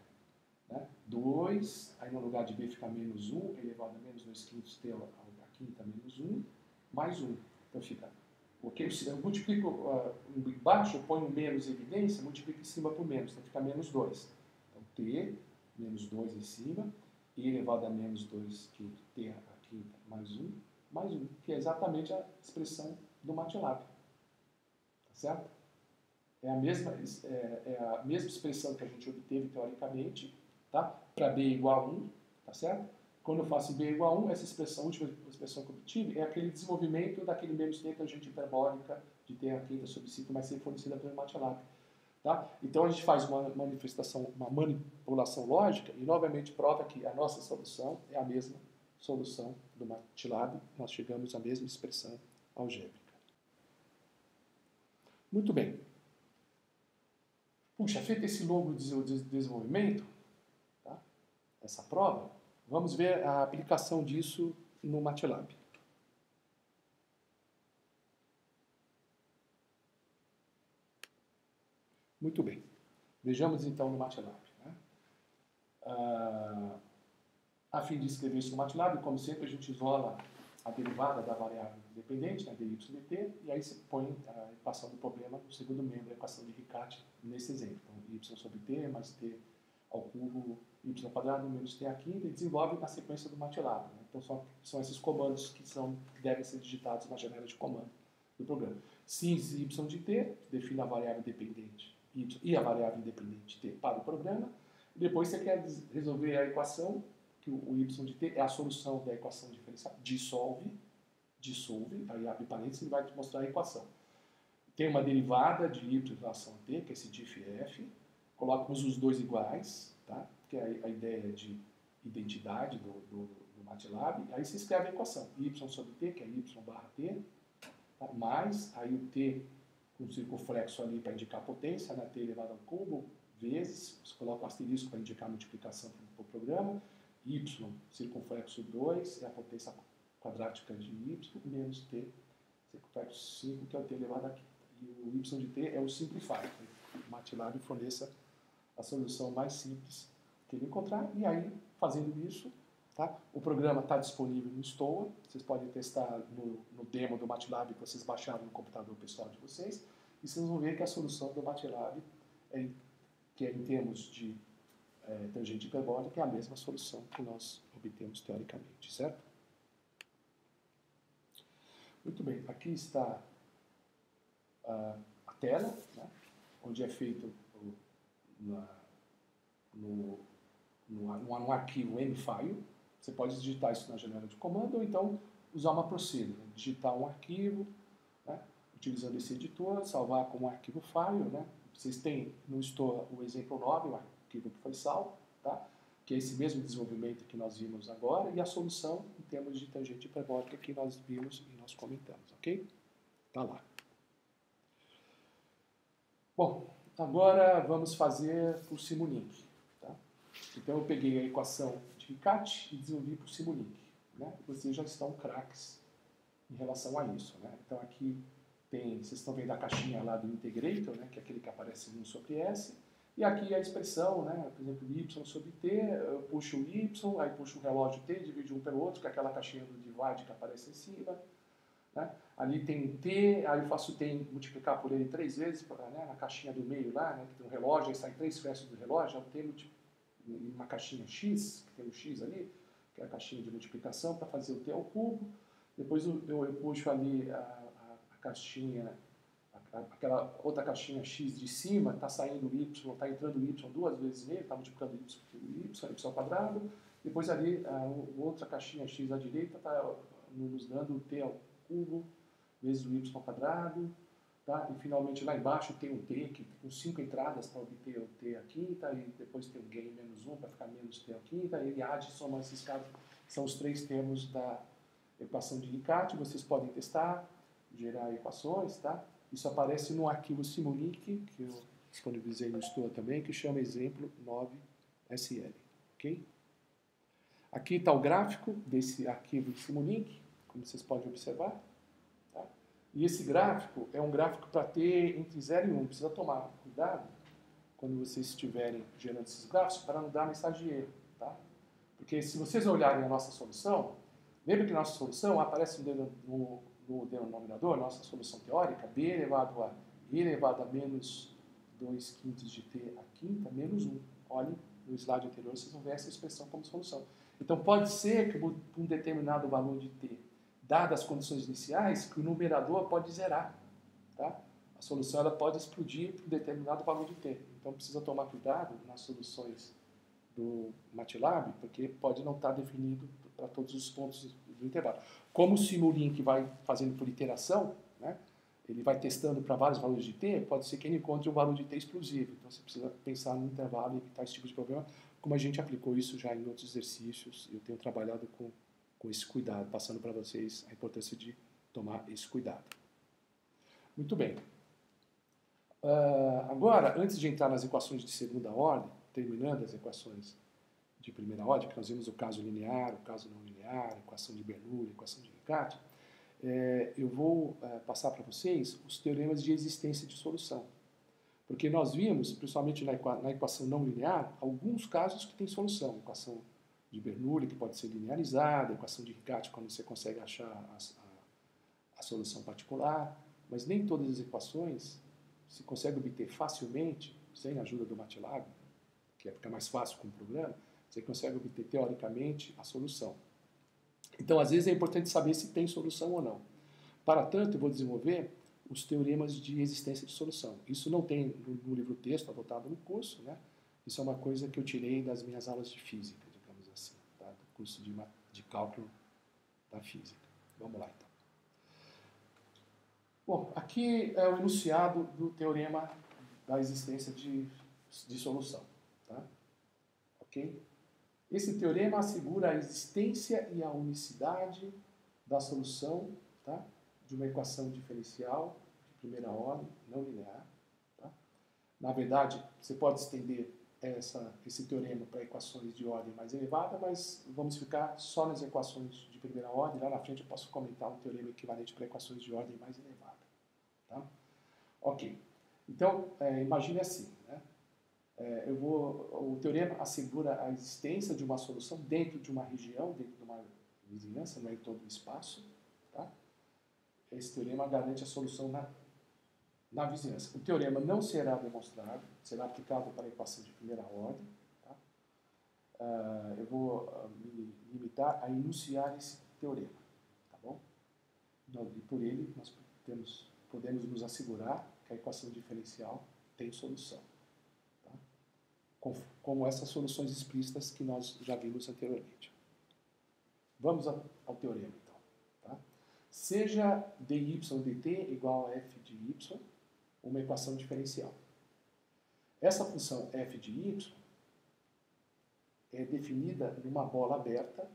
Né? 2, aí no lugar de B fica menos 1, elevado a menos 2 quintos t a quinta menos 1, mais 1. Então fica Ok? Eu multiplico embaixo, eu ponho menos em evidência, multiplico em cima por menos, então fica menos 2. Então, t menos 2 em cima, e elevado a menos 2 quinto, t aqui mais 1, que é exatamente a expressão do MATLAB. Tá certo? É a mesma expressão que a gente obteve teoricamente, tá? Para b igual a 1, tá certo? Quando eu faço b igual a 1, essa expressão, a última expressão que eu obtive, é aquele desenvolvimento daquele menos t tangente hiperbólica de t a quinta sobre 5 mais c fornecida pelo MATLAB. Tá? Então a gente faz uma manipulação lógica e novamente prova que a nossa solução é a mesma solução do MATLAB, nós chegamos à mesma expressão algébrica. Muito bem. Puxa, feito esse longo desenvolvimento, tá? Essa prova, vamos ver a aplicação disso no MATLAB. Muito bem. Vejamos então no MATLAB. Né? A fim de escrever isso no MATLAB, como sempre, a gente isola a derivada da variável dependente, né, dy dt, e aí você põe a equação do problema no segundo membro, a equação de Riccati, nesse exemplo. Então, y sobre t mais t ao cubo y quadrado menos t à quinta, e desenvolve na sequência do MATLAB. Né? Então, são esses comandos que devem ser digitados na janela de comando do programa. Cis y de t, define a variável dependente y e a variável independente t para o programa. E depois você quer resolver a equação, que o y de t é a solução da equação diferencial, dissolve, aí abre parênteses e vai te mostrar a equação. Tem uma derivada de y em relação a t, que é esse diff f, colocamos os dois iguais, tá? Que é a ideia de identidade do MATLAB, aí você escreve a equação, y sobre t, que é y barra t, tá? Mais, aí o t com um circunflexo ali para indicar a potência, né? T elevado ao cubo, vezes, você coloca o asterisco para indicar a multiplicação para o programa, y circunflexo 2 é a potência quadrática de y, menos t circunflexo 5, que é o t elevado a quinta. E o y de t é o simplify. O MATLAB forneça a solução mais simples que ele encontrar, e aí, fazendo isso, tá? O programa está disponível no Stoa, vocês podem testar no demo do MATLAB que vocês baixaram no computador pessoal de vocês, e vocês vão ver que a solução do MATLAB, que é em termos de tangente hiperbólica, é a mesma solução que nós obtemos teoricamente, certo? Muito bem, aqui está a tela, né, onde é feito no arquivo mfile. Você pode digitar isso na janela de comando ou então usar uma procedure, né, digitar um arquivo, né, utilizando esse editor, salvar como arquivo file. Né. Vocês têm no Store o exemplo 9, o arquivo que foi salvo, tá, que é esse mesmo desenvolvimento que nós vimos agora, e a solução em termos de tangente hiperbólica que nós vimos e nós comentamos, ok? Tá lá. Bom, agora vamos fazer por Simulink. Tá? Então eu peguei a equação de Riccati e desenvolvi por Simulink. Né? Vocês já estão craques em relação a isso. Né? Então aqui vocês estão vendo a caixinha lá do Integrator, né? Que é aquele que aparece 1 sobre S. E aqui a expressão, né? Por exemplo, y sobre t, eu puxo o y, aí puxo o relógio t, divido um pelo outro, que é aquela caixinha do divide que aparece em cima. Né? Ali tem um t, aí eu faço t multiplicar por ele 3 vezes, né? Na caixinha do meio lá, né? Que tem um relógio, aí sai 3 festas do relógio, eu tenho uma caixinha x, que tem um x ali, que é a caixinha de multiplicação, para fazer o t ao cubo. Depois eu puxo ali a caixinha, aquela outra caixinha x de cima, está saindo o y, está entrando o y 2 vezes meio, está multiplicando y ao quadrado. Depois ali, outra caixinha x à direita está nos dando o t ao cubo vezes o y ao quadrado. Tá? E finalmente lá embaixo tem um t, que com 5 entradas para obter o t à quinta, e depois tem o gain menos 1 para ficar menos t à quinta, e ele ade e soma esses casos, são os 3 termos da equação de Riccati. Vocês podem testar, gerar equações, tá? Isso aparece no arquivo Simulink, que eu disponibilizei no Store também, que chama exemplo 9SL. Ok? Aqui está o gráfico desse arquivo Simulink, como vocês podem observar. Tá? E esse gráfico é um gráfico para ter entre 0 e 1. Precisa tomar cuidado quando vocês estiverem gerando esses gráficos para não dar mensagem de erro. Tá? Porque se vocês olharem a nossa solução, lembra que na nossa solução aparece no no denominador, nossa solução teórica, b elevado a e elevado a menos 2 quintos de t à quinta, menos 1. Olhem, no slide anterior vocês vão ver essa expressão como solução. Então pode ser que por um determinado valor de t, dadas as condições iniciais, que o numerador pode zerar. Tá? A solução ela pode explodir por um determinado valor de t. Então precisa tomar cuidado nas soluções do MATLAB, porque pode não estar definido para todos os pontos do intervalo. Como o Simulink vai fazendo por iteração, né, ele vai testando para vários valores de t, pode ser que ele encontre um valor de t explosivo. Então você precisa pensar no intervalo e evitar esse tipo de problema, como a gente aplicou isso já em outros exercícios. Eu tenho trabalhado com esse cuidado, passando para vocês a importância de tomar esse cuidado. Muito bem. Agora, antes de entrar nas equações de segunda ordem, terminando as equações de primeira ordem, que nós vimos o caso linear, o caso não linear, a equação de Bernoulli, a equação de Riccati, eu vou passar para vocês os teoremas de existência de solução. Porque nós vimos, principalmente na equação não linear, alguns casos que tem solução. A equação de Bernoulli, que pode ser linearizada, a equação de Riccati, quando você consegue achar a solução particular, mas nem todas as equações se consegue obter facilmente, sem a ajuda do MATLAB, que fica mais fácil com o programa, você consegue obter teoricamente a solução. Então, às vezes é importante saber se tem solução ou não. Para tanto, eu vou desenvolver os teoremas de existência de solução. Isso não tem no livro texto adotado no curso, né? Isso é uma coisa que eu tirei das minhas aulas de física, digamos assim, tá? Do curso de cálculo da física. Vamos lá, então. Bom, aqui é o enunciado do teorema da existência de solução. Tá? Ok? Esse teorema assegura a existência e a unicidade da solução, tá, de uma equação diferencial de primeira ordem, não linear. Tá? Na verdade, você pode estender esse teorema para equações de ordem mais elevada, mas vamos ficar só nas equações de primeira ordem. Lá na frente eu posso comentar um teorema equivalente para equações de ordem mais elevada. Tá? Ok. Então, imagine assim, né? O teorema assegura a existência de uma solução dentro de uma região, dentro de uma vizinhança, não é em todo o espaço. Tá? Esse teorema garante a solução na vizinhança. O teorema não será demonstrado, será aplicado para a equação de primeira ordem. Tá? Eu vou me limitar a enunciar esse teorema. Tá bom? E por ele nós podemos nos assegurar que a equação diferencial tem solução. Tá? Como essas soluções explícitas que nós já vimos anteriormente. Vamos ao teorema, então. Tá? Seja dy dt igual a f de y, uma equação diferencial. Essa função f de y é definida numa bola aberta,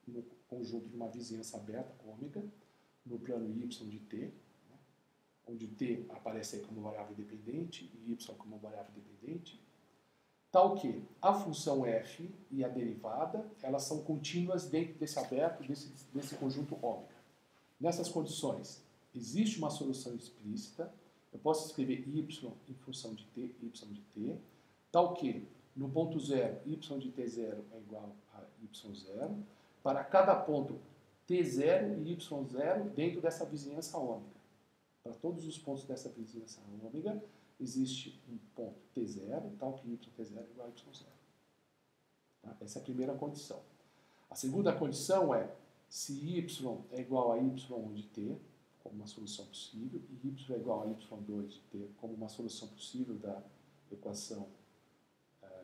no conjunto de uma vizinhança aberta, ômega, no plano y de t, onde t aparece aí como variável dependente e y como variável dependente, tal que a função f e a derivada, elas são contínuas dentro desse aberto, desse conjunto ômega. Nessas condições, existe uma solução explícita, eu posso escrever y em função de t, tal que no ponto 0, y de t0 é igual a y0, para cada ponto t0 e y0 dentro dessa vizinhança ômega. Para todos os pontos dessa vizinhança ômega, existe um ponto t0, tal que yt0 é igual a y0. Tá? Essa é a primeira condição. A segunda condição é se y é igual a y1 de t, como uma solução possível, e y é igual a y2 de t, como uma solução possível da equação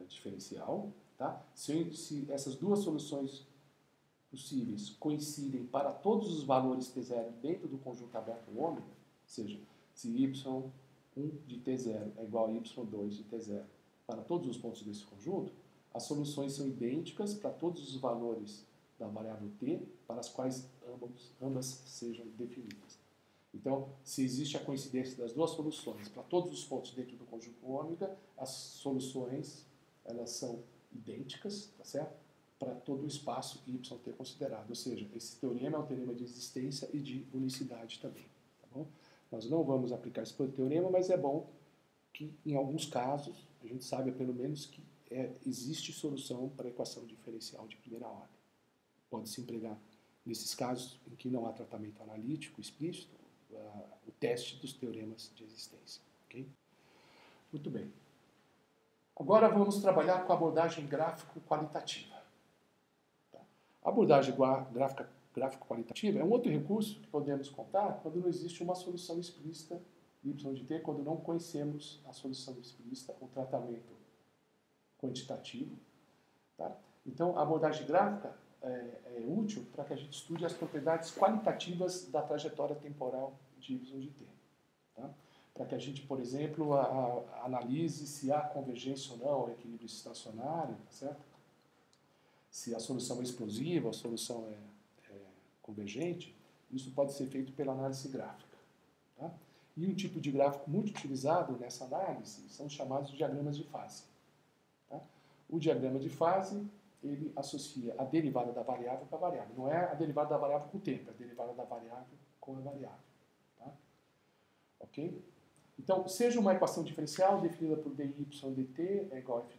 diferencial. Tá? Se essas duas soluções possíveis coincidem para todos os valores t0 dentro do conjunto aberto ômega, ou seja, se y1 de t0 é igual a y2 de t0 para todos os pontos desse conjunto, as soluções são idênticas para todos os valores da variável t para as quais ambas sejam definidas. Então, se existe a coincidência das duas soluções para todos os pontos dentro do conjunto ômega, as soluções elas são idênticas, tá certo? Para todo o espaço yt considerado. Ou seja, esse teorema é um teorema de existência e de unicidade também. Tá bom? Nós não vamos aplicar esse teorema, mas é bom que, em alguns casos, a gente saiba pelo menos que existe solução para a equação diferencial de primeira ordem. Pode-se empregar nesses casos em que não há tratamento analítico explícito, o teste dos teoremas de existência. Okay? Muito bem. Agora vamos trabalhar com a abordagem gráfico-qualitativa. Tá? A abordagem gráfico-qualitativa é um outro recurso que podemos contar quando não existe uma solução explícita y de t, quando não conhecemos a solução explícita, o tratamento quantitativo. Tá? Então, a abordagem gráfica é útil para que a gente estude as propriedades qualitativas da trajetória temporal de y de t. Tá? Para que a gente, por exemplo, analise se há convergência ou não ao equilíbrio estacionário, tá certo? Se a solução é explosiva, a solução é convergente, isso pode ser feito pela análise gráfica. Tá? E um tipo de gráfico muito utilizado nessa análise são os chamados diagramas de fase. Tá? O diagrama de fase, ele associa a derivada da variável com a variável. Não é a derivada da variável com o tempo, é a derivada da variável com a variável. Tá? Ok? Então, seja uma equação diferencial definida por dy dt é igual a f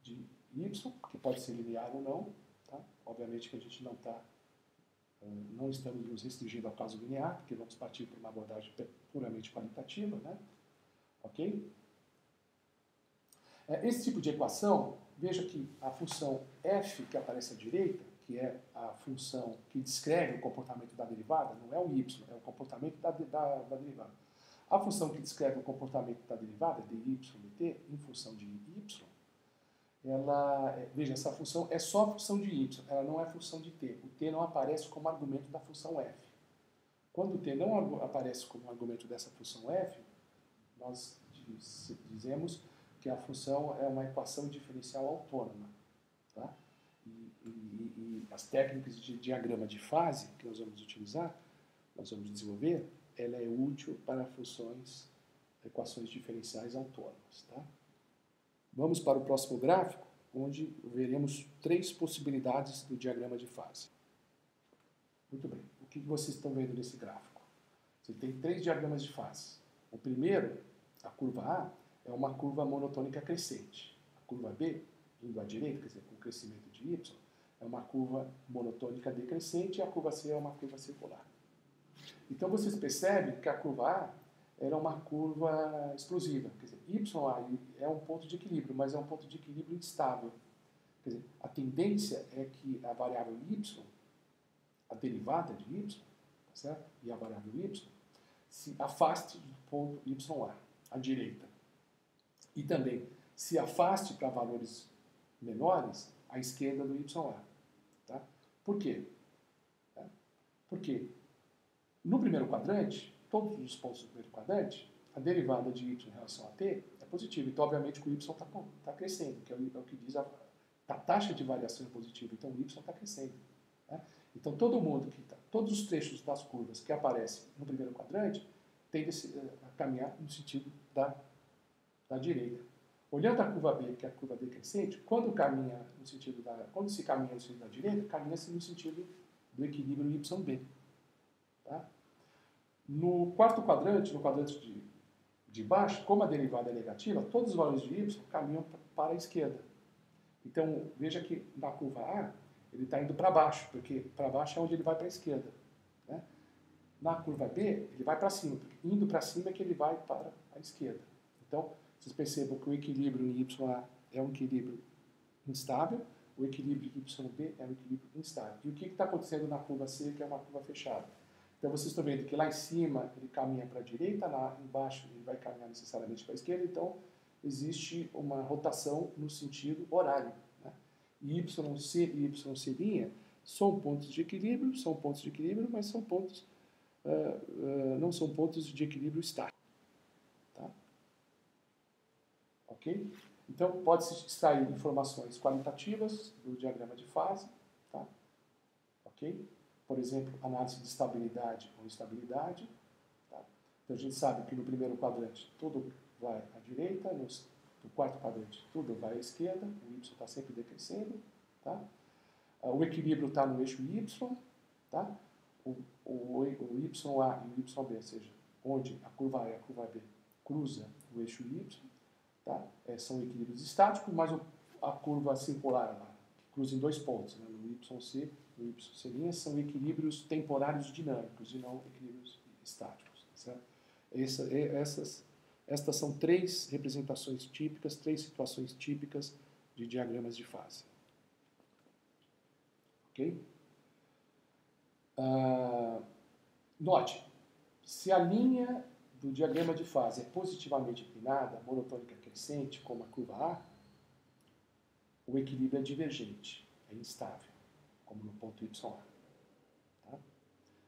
de y, que pode ser linear ou não. Tá? Obviamente que a gente não estamos nos restringindo ao caso linear, porque vamos partir para uma abordagem puramente qualitativa. Né? Ok? Esse tipo de equação, veja que a função f que aparece à direita, que é a função que descreve o comportamento da derivada, não é o y, é o comportamento da derivada. A função que descreve o comportamento da derivada, dy dt, em função de y, veja, essa função é só função de y, ela não é função de t. O t não aparece como argumento da função f. Quando o t não aparece como argumento dessa função f, nós dizemos que a função é uma equação diferencial autônoma. Tá? E as técnicas de diagrama de fase que nós vamos utilizar, nós vamos desenvolver, ela é útil para equações diferenciais autônomas. Tá? Vamos para o próximo gráfico, onde veremos 3 possibilidades do diagrama de fase. Muito bem. O que vocês estão vendo nesse gráfico? Você tem 3 diagramas de fase. O primeiro, a curva A, é uma curva monotônica crescente. A curva B, indo à direita, quer dizer, com o crescimento de y, é uma curva monotônica decrescente e a curva C é uma curva circular. Então vocês percebem que a curva A era uma curva explosiva. Quer dizer, YA é um ponto de equilíbrio, mas é um ponto de equilíbrio instável. Quer dizer, a tendência é que a variável y, a derivada de y, tá certo? E a variável y, se afaste do ponto YA, à direita. E também se afaste para valores menores à esquerda do YA. Tá? Por quê? Porque no primeiro quadrante, todos os pontos do primeiro quadrante, a derivada de y em relação a t é positiva. Então, obviamente, que o y está crescendo, que é o que diz a taxa de variação é positiva. Então, o y está crescendo. Né? Então, todos os trechos das curvas que aparecem no primeiro quadrante tendem a caminhar no sentido da direita. Olhando a curva B, que é a curva decrescente, quando se caminha no sentido da direita, caminha-se no sentido do equilíbrio YB. Tá? No quarto quadrante, no quadrante de baixo, como a derivada é negativa, todos os valores de y caminham para a esquerda. Então, veja que na curva A, ele está indo para baixo, porque para baixo é onde ele vai para a esquerda. Né? Na curva B, ele vai para cima, porque indo para cima é que ele vai para a esquerda. Então, vocês percebam que o equilíbrio em YA é um equilíbrio instável, o equilíbrio em YB é um equilíbrio instável. E o que está acontecendo na curva C, que é uma curva fechada? Então, vocês estão vendo que lá em cima ele caminha para a direita, lá embaixo ele vai caminhar necessariamente para a esquerda, então existe uma rotação no sentido horário. Né? E YC e YC' são pontos de equilíbrio, mas são pontos, não são pontos de equilíbrio estático. Tá? Ok? Então, pode-se extrair informações qualitativas do diagrama de fase. Tá? Ok? Por exemplo, análise de estabilidade ou instabilidade. Tá? Então, a gente sabe que no primeiro quadrante tudo vai à direita, no quarto quadrante tudo vai à esquerda, o y está sempre decrescendo. Tá? O equilíbrio está no eixo y, tá? o YA e o YB, ou seja, onde a curva A e a curva B cruza o eixo y, tá? São equilíbrios estáticos, mas a curva circular lá, que cruza em dois pontos, né? No YC e no YC', são equilíbrios temporários dinâmicos e não equilíbrios estáticos. Certo? Estas são três representações típicas, três situações típicas de diagramas de fase. Ok? Note, se a linha do diagrama de fase é positivamente inclinada, monotônica crescente, como a curva A, o equilíbrio é divergente, é instável, como no ponto YA. Tá?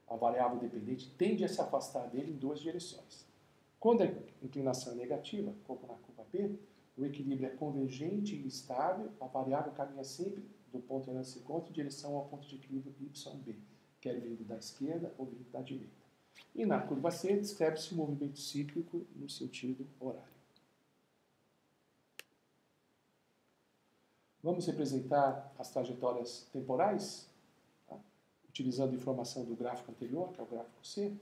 A variável dependente tende a se afastar dele em duas direções. Quando a inclinação é negativa, como na curva B, o equilíbrio é convergente e estável, a variável caminha sempre do ponto onde se encontra em direção ao ponto de equilíbrio YB, quer vindo da esquerda ou vindo da direita. E na curva C, descreve-se o movimento cíclico no sentido horário. Vamos representar as trajetórias temporais, tá? Utilizando a informação do gráfico anterior, que é o gráfico C,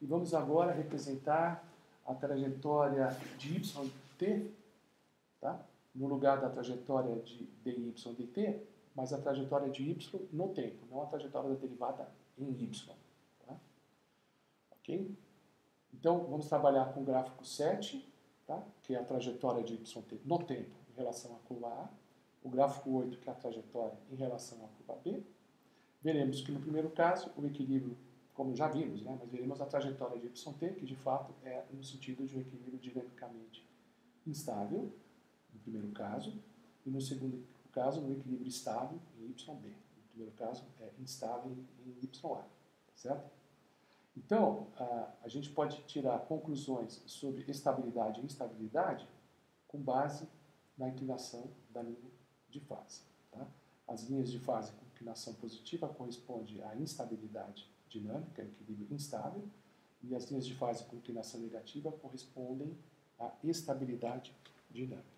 e vamos agora representar a trajetória de YT, tá? No lugar da trajetória de DY/dt, mas a trajetória de Y no tempo, não a trajetória da derivada em Y. Tá? Ok? Então, vamos trabalhar com o gráfico 7, tá? Que é a trajetória de YT no tempo em relação à curva A, o gráfico 8, que é a trajetória em relação à curva B. Veremos que no primeiro caso, o equilíbrio, como já vimos, né? Mas veremos a trajetória de YT, que de fato é no sentido de um equilíbrio dinamicamente instável, no primeiro caso, e no segundo caso, um equilíbrio estável em YB. No primeiro caso, é instável em YA, certo? Então, a gente pode tirar conclusões sobre estabilidade e instabilidade com base na inclinação da linha de fase. Tá? As linhas de fase com inclinação positiva correspondem à instabilidade dinâmica, equilíbrio instável, e as linhas de fase com inclinação negativa correspondem à estabilidade dinâmica.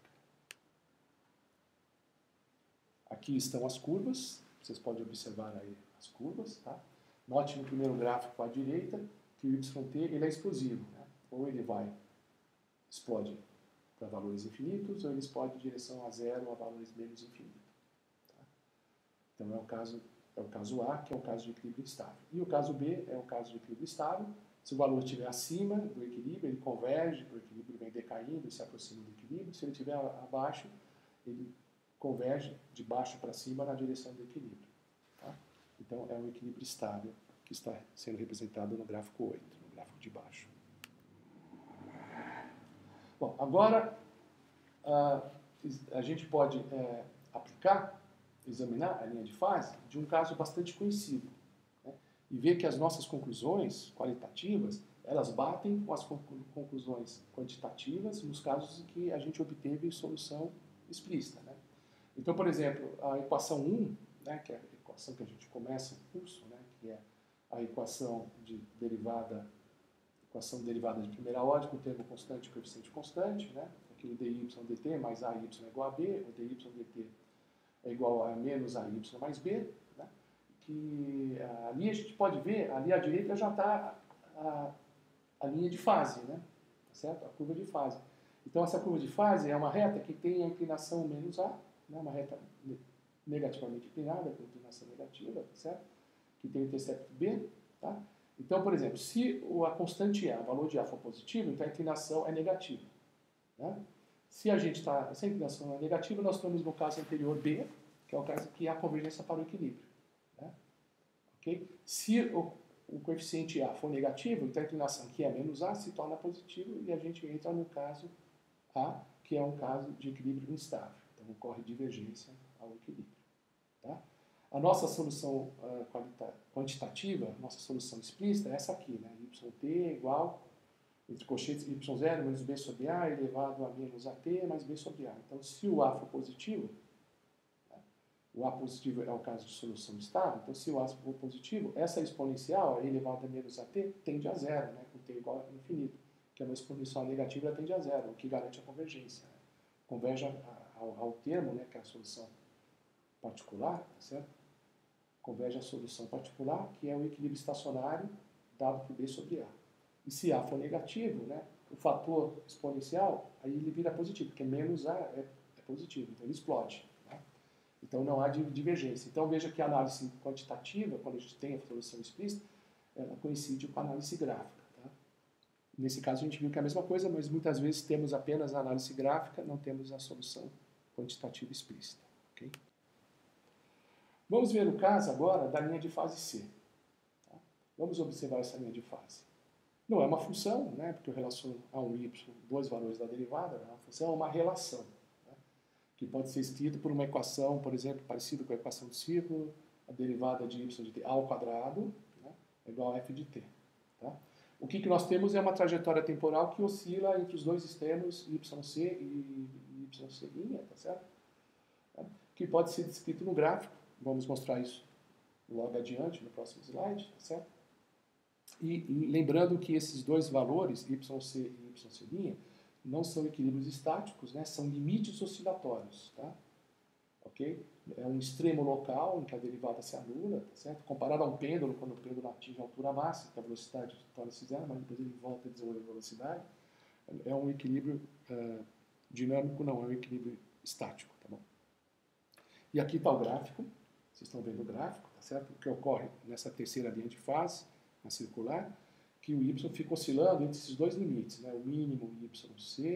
Aqui estão as curvas, vocês podem observar aí as curvas. Tá? Note no primeiro gráfico à direita que o YT ele é explosivo. Né? Ou ele explode para valores infinitos, ou ele explode em direção a zero a valores menos infinitos. Tá? Então é o caso A, que é o caso de equilíbrio instável. E o caso B é o caso de equilíbrio estável. Se o valor estiver acima do equilíbrio, ele converge, o equilíbrio vem decaindo e se aproxima do equilíbrio. Se ele estiver abaixo, ele converge de baixo para cima na direção do equilíbrio. Tá? Então, é um equilíbrio estável que está sendo representado no gráfico 8, no gráfico de baixo. Bom, agora a gente pode examinar a linha de fase de um caso bastante conhecido, né? E ver que as nossas conclusões qualitativas, elas batem com as conclusões quantitativas nos casos em que a gente obteve solução explícita, né? Então, por exemplo, a equação 1, né, que é a equação que a gente começa o curso, né, que é a equação derivada de primeira ordem com termo constante e coeficiente constante, né, aqui o dy dt mais AY é igual a B, o dy dt é igual a menos AY mais B, né, que ali a gente pode ver, ali à direita já está a linha de fase, né, certo? A curva de fase. Então, essa curva de fase é uma reta que tem a inclinação menos A, né, uma reta negativamente inclinada, com inclinação negativa, certo? Que tem o intercepto B, tá? Então, por exemplo, se a constante A, o valor de A for positivo, então a inclinação é negativa, né? Se a inclinação é negativa, nós estamos no caso anterior B, que é o caso que há convergência para o equilíbrio, né? Okay? Se o coeficiente A for negativo, então a inclinação que é menos A se torna positivo e a gente entra no caso A, que é um caso de equilíbrio instável. Então, ocorre divergência ao equilíbrio. Tá? A nossa solução quantitativa, nossa solução explícita é essa aqui, né? YT é igual, entre colchetes, Y0 menos B sobre A elevado a menos AT mais B sobre A. Então, se o A for positivo, né? O A positivo é o caso de solução estável, então se o A for positivo, essa exponencial, elevada a menos AT, tende a zero, né? Com T igual a infinito, que é uma exponencial negativa, ela tende a zero, o que garante a convergência. Né? Converge ao termo, né, que é a solução particular, tá certo? Converge à solução particular, que é o equilíbrio estacionário dado por B sobre A. E se A for negativo, né, o fator exponencial, aí ele vira positivo, porque menos A é positivo, então ele explode. Né? Então não há divergência. Então veja que a análise quantitativa, quando a gente tem a solução explícita, ela coincide com a análise gráfica. Tá? Nesse caso a gente viu que é a mesma coisa, mas muitas vezes temos apenas a análise gráfica, não temos a solução quantitativa explícita. Okay? Vamos ver o caso agora da linha de fase C. Tá? Vamos observar essa linha de fase. Não é uma função, né, porque eu relaciono a um y dois valores da derivada, é uma função, é uma relação, né, que pode ser escrita por uma equação, por exemplo, parecida com a equação de círculo, a derivada de y de t ao quadrado, né, é igual a f de t. Tá? O que nós temos é uma trajetória temporal que oscila entre os dois extremos, yc e yc', tá certo? Tá? Que pode ser descrito no gráfico, vamos mostrar isso logo adiante, no próximo slide, tá certo? E lembrando que esses dois valores, yc e yc', não são equilíbrios estáticos, né? São limites oscilatórios. Tá? Okay? É um extremo local em que a derivada se anula, tá certo? Comparado a um pêndulo, quando o pêndulo atinge a altura máxima, que a velocidade torna-se zero, mas depois ele volta a desenvolver velocidade. É um equilíbrio dinâmico, não é um equilíbrio estático. Tá bom? E aqui está o gráfico, vocês estão vendo o gráfico, tá certo? O que ocorre nessa terceira linha de fase, na circular, que o y fica oscilando entre esses dois limites, né? O mínimo yc,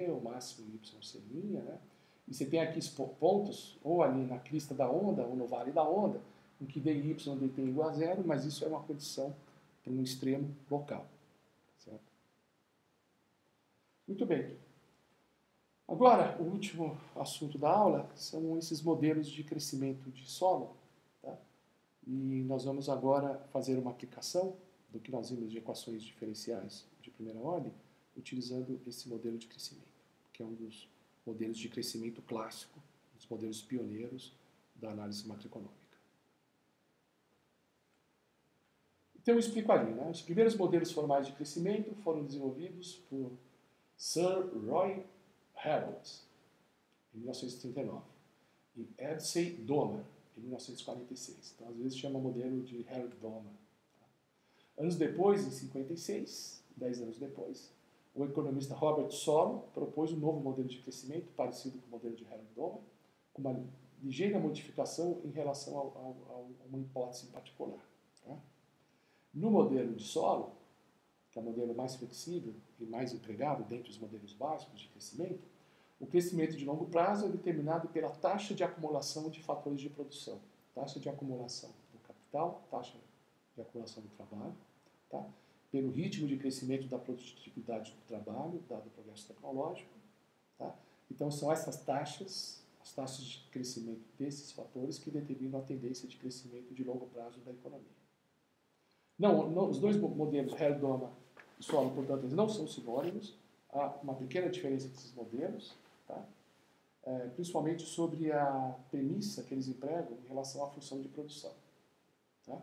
o máximo yc', né? E você tem aqui pontos, ou ali na crista da onda, ou no vale da onda, em que dy dt igual a zero, mas isso é uma condição para um extremo local. Certo? Muito bem. Agora, o último assunto da aula são esses modelos de crescimento de solo. Tá? E nós vamos agora fazer uma aplicação do que nós vimos de equações diferenciais de primeira ordem, utilizando esse modelo de crescimento, que é um dos modelos de crescimento clássico, um dos modelos pioneiros da análise macroeconômica. Então eu explico ali, né? Os primeiros modelos formais de crescimento foram desenvolvidos por Sir Roy Harold, em 1939, e Edsey Domer, em 1946. Então às vezes chama modelo de Harold-Domer. Anos depois, em 56, 10 anos depois, o economista Robert Solow propôs um novo modelo de crescimento, parecido com o modelo de Harold-Domer, com uma ligeira modificação em relação a uma hipótese em particular. Tá? No modelo de Solow, que é o modelo mais flexível e mais empregado dentre os modelos básicos de crescimento, o crescimento de longo prazo é determinado pela taxa de acumulação de fatores de produção, taxa de acumulação do capital, taxa de acumulação do trabalho, tá? Pelo ritmo de crescimento da produtividade do trabalho, dado o progresso tecnológico. Tá? Então, são essas taxas, as taxas de crescimento desses fatores que determinam a tendência de crescimento de longo prazo da economia. Não, os dois modelos, Harold-Domer e Solow, portanto, eles não são sinônimos. Há uma pequena diferença entre esses modelos, tá? Principalmente sobre a premissa que eles empregam em relação à função de produção. Tá?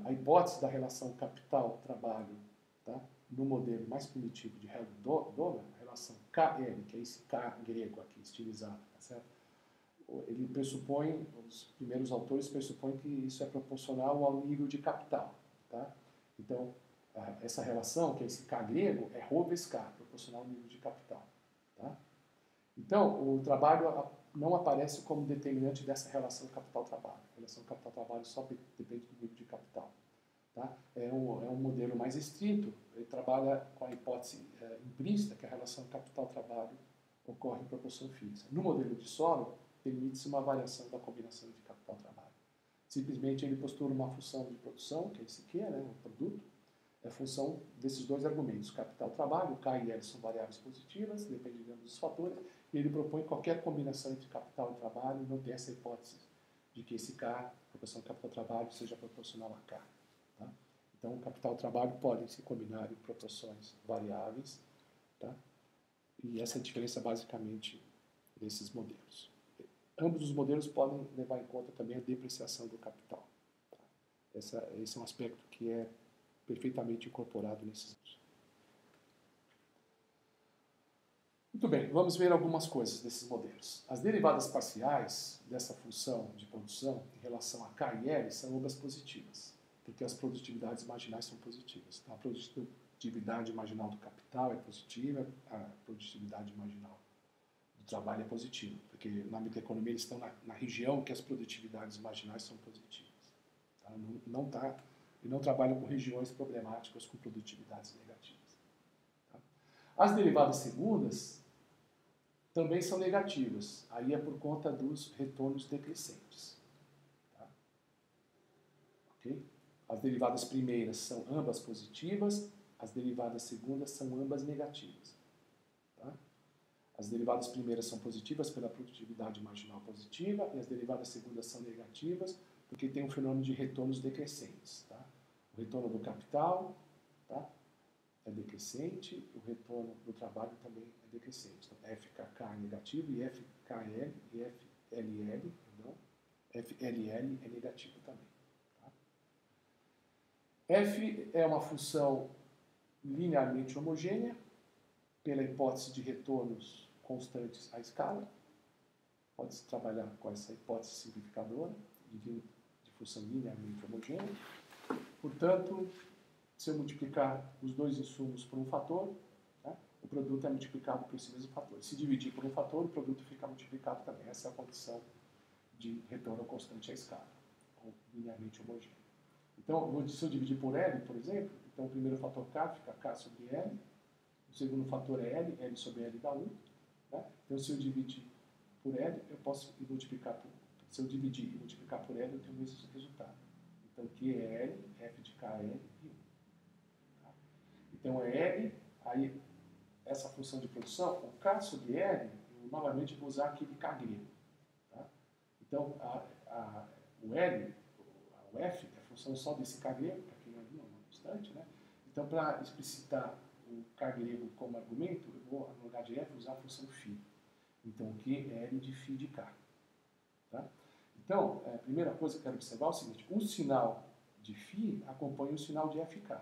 A hipótese da relação capital-trabalho, tá? No modelo mais primitivo de Harold-Domer, a relação KL, que é esse K grego aqui estilizado, tá certo? Ele pressupõe, os primeiros autores pressupõem que isso é proporcional ao nível de capital. Tá? Então, essa relação, que é esse K grego, é ρ vezes K, proporcional ao nível de capital. Tá? Então, o trabalho não aparece como determinante dessa relação capital-trabalho. A relação capital-trabalho só depende do nível de capital. Tá? É um modelo mais estrito, ele trabalha com a hipótese implícita, que a relação capital-trabalho ocorre em proporção fixa. No modelo de Solow, permite-se uma variação da combinação de capital-trabalho. Simplesmente ele postula uma função de produção, que é esse Q, né, o produto, é função desses dois argumentos, capital-trabalho, K e L são variáveis positivas, dependendo dos fatores, e ele propõe qualquer combinação entre capital e trabalho, não tem essa hipótese de que esse K, proporção capital-trabalho, seja proporcional a K. Tá? Então, capital e trabalho podem se combinar em proporções variáveis, tá? E essa é a diferença basicamente desses modelos. Ambos os modelos podem levar em conta também a depreciação do capital. Tá? Esse é um aspecto que é perfeitamente incorporado nesses. Muito bem, vamos ver algumas coisas desses modelos. As derivadas parciais dessa função de produção em relação a K e L são ambas positivas, porque as produtividades marginais são positivas. Então, a produtividade marginal do capital é positiva, a produtividade marginal do trabalho é positivo, porque na microeconomia eles estão na região que as produtividades marginais são positivas. Tá? E não trabalham com regiões problemáticas com produtividades negativas. Tá? As derivadas segundas também são negativas, aí é por conta dos retornos decrescentes. Tá? Okay? As derivadas primeiras são ambas positivas, as derivadas segundas são ambas negativas. Tá? As derivadas primeiras são positivas pela produtividade marginal positiva e as derivadas segundas são negativas porque tem um fenômeno de retornos decrescentes. Tá? O retorno do capital, tá, é decrescente, o retorno do trabalho também é decrescente. Então, FKK é negativo e FKL e FLL, perdão, FLL é negativo também. Tá? F é uma função linearmente homogênea, pela hipótese de retornos constantes à escala. Pode-se trabalhar com essa hipótese simplificadora de função linearmente homogênea. Portanto, se eu multiplicar os dois insumos por um fator, né, o produto é multiplicado por esse mesmo fator. Se dividir por um fator, o produto fica multiplicado também. Essa é a condição de retorno constante à escala, ou linearmente homogêneo. Então, se eu dividir por L, por exemplo, então o primeiro fator K fica K sobre L, o segundo fator é L, L sobre L dá 1. Né? Então, se eu dividir por L, eu posso multiplicar por... Se eu dividir e multiplicar por L, eu tenho o mesmo resultado. Então, Q é L, F de K é L e 1. Tá? Então, é L, aí essa função de produção, o K sobre L, eu novamente vou usar aquele K grego. Tá? Então, o L, o F, é a função só desse K grego, que aqui não é uma constante, né? Então, para explicitar o K grego como argumento, eu vou, no lugar de F, usar a função φ. Então, Q é L de φ de K. Tá? Então, a primeira coisa que eu quero observar é o seguinte: o sinal de φ acompanha o sinal de FK.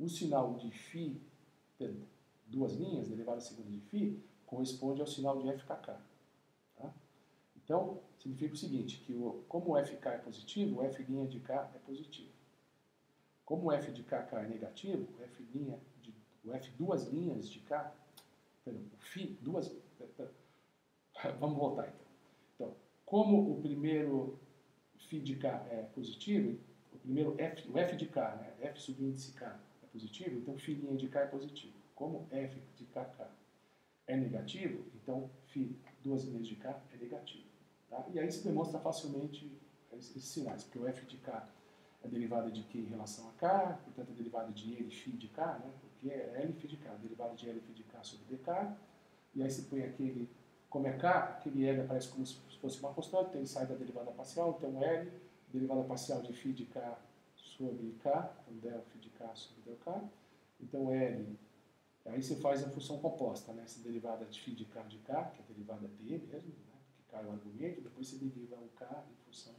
O sinal de φ, duas linhas, derivada segunda de φ, corresponde ao sinal de FKK. Tá? Então, significa o seguinte, que como o FK é positivo, o F' de K é positivo. Como o F de KK é negativo, o F duas linhas de K, perdão, o φ duas... Vamos voltar então. Então, como o primeiro φ de K é positivo, o F de K, né, F subíndice K é positivo, então φ' de K é positivo. Como F de KK é negativo, então φ duas linhas de K é negativo. Tá? E aí se demonstra facilmente esses sinais, porque o F de K é derivada de Q em relação a K, portanto é derivada de L φ de K, né, porque é L φ de K, derivada de L φ de K sobre dK, e aí se põe aquele, como é K, aquele L aparece como se fosse uma constante, então ele sai da derivada parcial, então L, derivada parcial de φ de K sobre K, então del φ de K sobre del K, então L, aí você faz a função composta, né, essa derivada de φ de K, que é a derivada D mesmo, né, porque K é o argumento, depois você deriva o K em função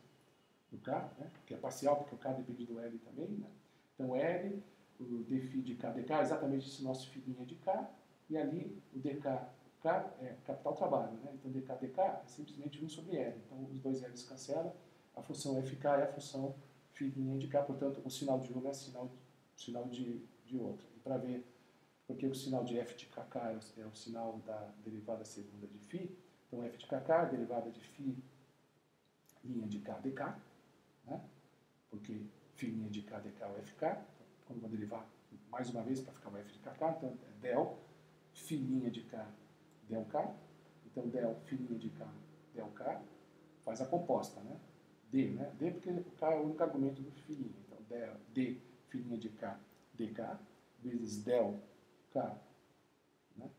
do K, né, que é parcial, porque o K depende do L também, né, então L, o dφ de K, dK é exatamente esse nosso φ' de K, e ali o dK, K é capital trabalho, né? Então dK é simplesmente 1 sobre L. Então os dois L's cancelam, a função FK é a função φ' de K, portanto o sinal de um é sinal de outro. E para ver porque o sinal de F de KK é o sinal da derivada segunda de φ, então F de KK é a derivada de φ' de K dK, né? Porque φ' de K dK é o FK, então, quando eu vou derivar mais uma vez para ficar o F de KK, então é del φ' de K del K, então del φ' de K del K, faz a composta, né? D, né? D porque o K é o único argumento do φ', então D φ' de K dK, vezes del K, né?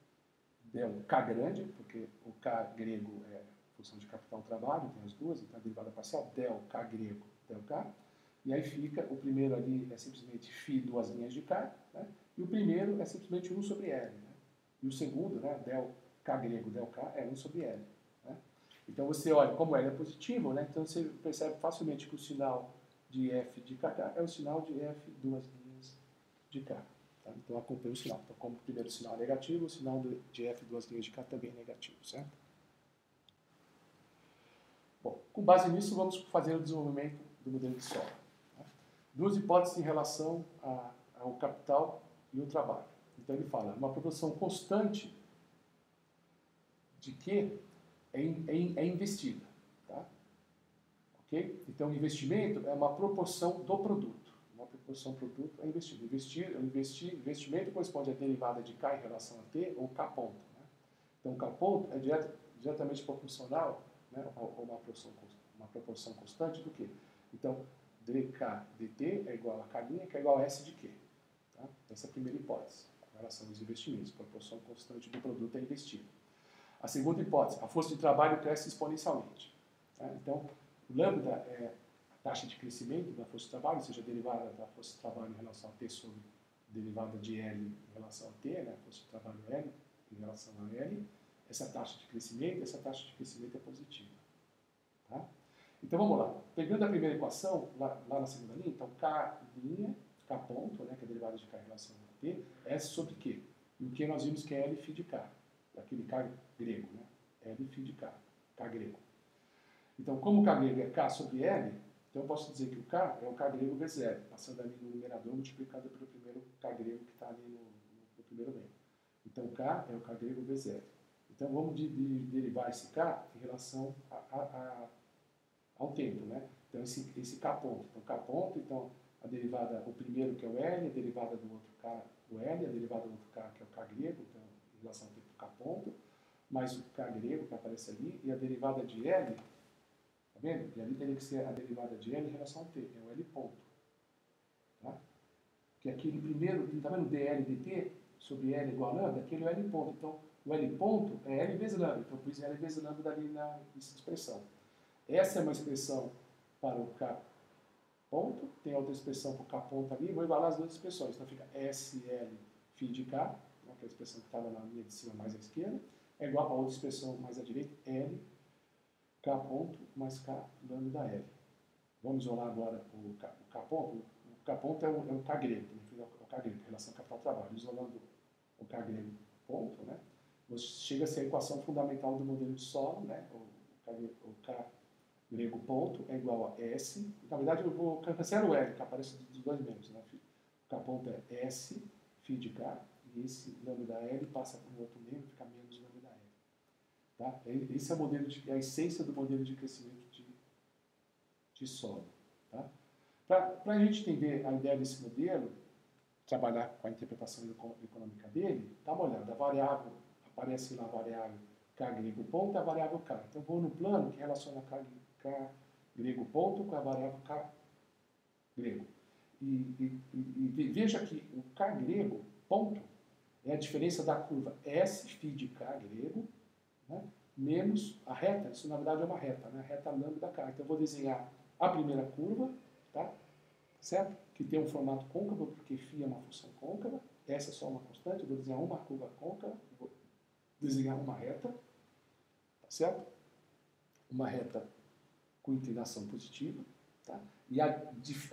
Del K grande, porque o K grego é função de capital trabalho, tem as duas, então a derivada parcial, del K grego del K, e aí fica, o primeiro ali é simplesmente φ duas linhas de K, né? E o primeiro é simplesmente 1 sobre L, né? E o segundo, né, del K grego del K, é 1 sobre L. Né? Então você olha, como L é positivo, né, então você percebe facilmente que o sinal de F de KK é o sinal de F duas linhas de K. Tá? Então acompanha o sinal. Então, como o primeiro sinal é negativo, o sinal de F duas linhas de K também é negativo, certo? Bom, com base nisso, vamos fazer o desenvolvimento do modelo de Sora. Né? Duas hipóteses em relação ao capital e o trabalho. Então ele fala, uma proporção constante de Q é investida. Tá? Ok? Então, o investimento é uma proporção do produto. Uma proporção produto é investido. Investimento corresponde à derivada de K em relação a T, ou K ponto. Né? Então, K ponto é diretamente proporcional, né, a uma proporção constante do quê? Então, dk dt é igual a K', que é igual a S de Q. Tá? Essa é a primeira hipótese, em relação aos investimentos. Proporção constante do produto é investido. A segunda hipótese, a força de trabalho cresce exponencialmente. Tá? Então, o lambda é a taxa de crescimento da força de trabalho, ou seja, a derivada da força de trabalho em relação a T sobre derivada de L em relação a T, né? A força de trabalho L em relação a L. Essa taxa de crescimento é positiva. Tá? Então vamos lá. Pegando a primeira equação, lá na segunda linha, então K', K ponto, né, que é a derivada de K em relação a T, S sobre Q. E o Q nós vimos que é L φ de K, aquele K grego, né? L φ de K, K grego. Então, como o K grego é K sobre L, então eu posso dizer que o K é o K grego V0, passando ali no numerador multiplicado pelo primeiro K grego que está ali no primeiro meio. Então, K é o K grego V0. Então, vamos derivar esse K em relação ao tempo, né? Então, esse K ponto. Então, K ponto, então, a derivada, o primeiro que é o L, a derivada do outro K, o L, a derivada do outro K, que é o K grego, então, em relação ao tempo, K ponto, mais o K grego que aparece ali, e a derivada de L, tá vendo? E ali teria que ser a derivada de L em relação ao T, é o L ponto. Tá? Que aquele primeiro, tá vendo? dL dt sobre L igual a lambda, aquele é o L ponto. Então, o L ponto é L vezes lambda, então por isso L vezes lambda ali nessa expressão. Essa é uma expressão para o K ponto, tem outra expressão para o K ponto ali, vou igualar as duas expressões. Então fica SL φ de K, que é a expressão que estava na linha de cima mais à esquerda, é igual a outra expressão mais à direita, L K ponto mais K lambda L. Vamos isolar agora o K ponto. O K ponto é o K grego, é o K grego, relação capital-trabalho. Isolando o K grego ponto, né? Chega-se à equação fundamental do modelo de solo, né? O K grego ponto é igual a S. Na verdade, eu vou cancelar o L, que aparece dos dois membros. Né? O K ponto é S, φ de K, e esse lambda L passa para o outro membro, fica menos lambda L. Tá? Esse é o modelo a essência do modelo de crescimento de solo. Tá? Para a gente entender a ideia desse modelo, trabalhar com a interpretação econômica dele, dá uma olhada. A variável, aparece lá a variável K grego ponto e a variável K. Então, vou no plano que relaciona K grego ponto com a variável K grego. E veja que o K grego ponto é a diferença da curva S φ de K grego, né, menos a reta. Isso, na verdade, é uma reta, né? Reta lambda K. Então, eu vou desenhar a primeira curva, tá? Certo? Que tem um formato côncavo, porque φ é uma função côncava. Essa é só uma constante. Eu vou desenhar uma curva côncava, vou desenhar uma reta, tá certo? Uma reta com inclinação positiva. Tá? E a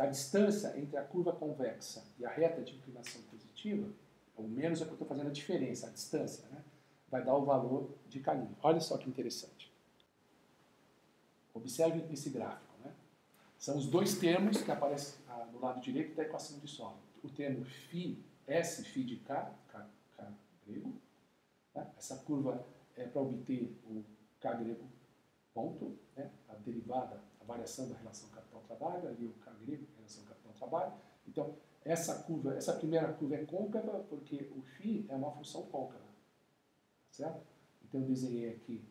distância entre a curva convexa e a reta de inclinação positiva, ou menos é que eu estou fazendo a diferença, a distância, né? Vai dar o valor de K'. Olha só que interessante. Observe esse gráfico. Né? São os dois termos que aparecem no lado direito da equação de solo. O termo φ, S φ de K grego. Né? Essa curva é para obter o K grego ponto, né? A derivada, a variação da relação capital-trabalho, ali o K grego, relação capital-trabalho. Então, essa primeira curva é côncava porque o φ é uma função côncava. Certo? Então, eu desenhei aqui.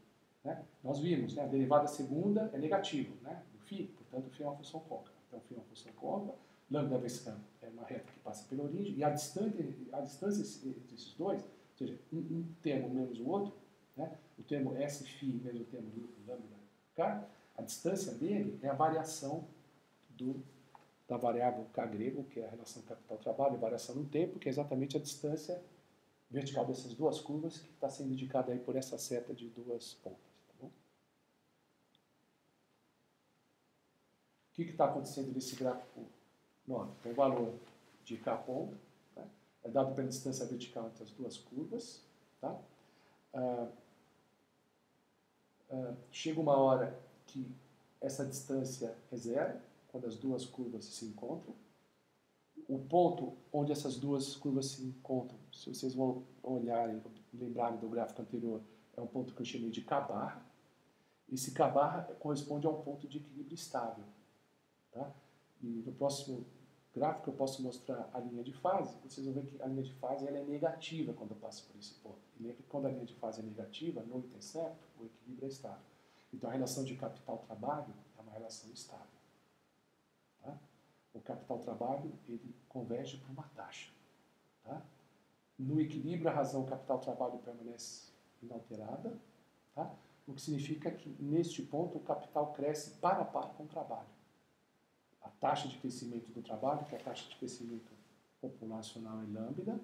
Né? Nós vimos, né? A derivada segunda é negativa, né? Do φ, portanto, o φ é uma função côncava. Então, o φ é uma função côncava, lambda vezes K é uma reta que passa pela origem, e a distância entre esses dois, ou seja, um termo menos o outro, né? O termo S φ menos o termo lambda K, a distância dele é a variação da variável K grego, que é a relação capital-trabalho, e variação no tempo, que é exatamente a distância vertical dessas duas curvas, que está sendo indicada aí por essa seta de duas pontas. Tá bom? O que está acontecendo nesse gráfico 9? Então, o valor de K ponto, né, é dado pela distância vertical entre as duas curvas. Tá? Chega uma hora que essa distância é zero, quando as duas curvas se encontram. O ponto onde essas duas curvas se encontram, se vocês vão olharem, lembrarem do gráfico anterior, é um ponto que eu chamei de K-barra. Esse K-barra corresponde a um ponto de equilíbrio estável. Tá? E no próximo gráfico eu posso mostrar a linha de fase. Vocês vão ver que a linha de fase ela é negativa quando eu passo por esse ponto. E lembra que quando a linha de fase é negativa, no intercepto, o equilíbrio é estável. Então a relação de capital-trabalho é uma relação estável. Tá? O capital-trabalho ele converge para uma taxa. Tá? No equilíbrio, a razão capital-trabalho permanece inalterada, tá? O que significa que, neste ponto, o capital cresce par a par com o trabalho. A taxa de crescimento do trabalho, que é a taxa de crescimento populacional, é lambda,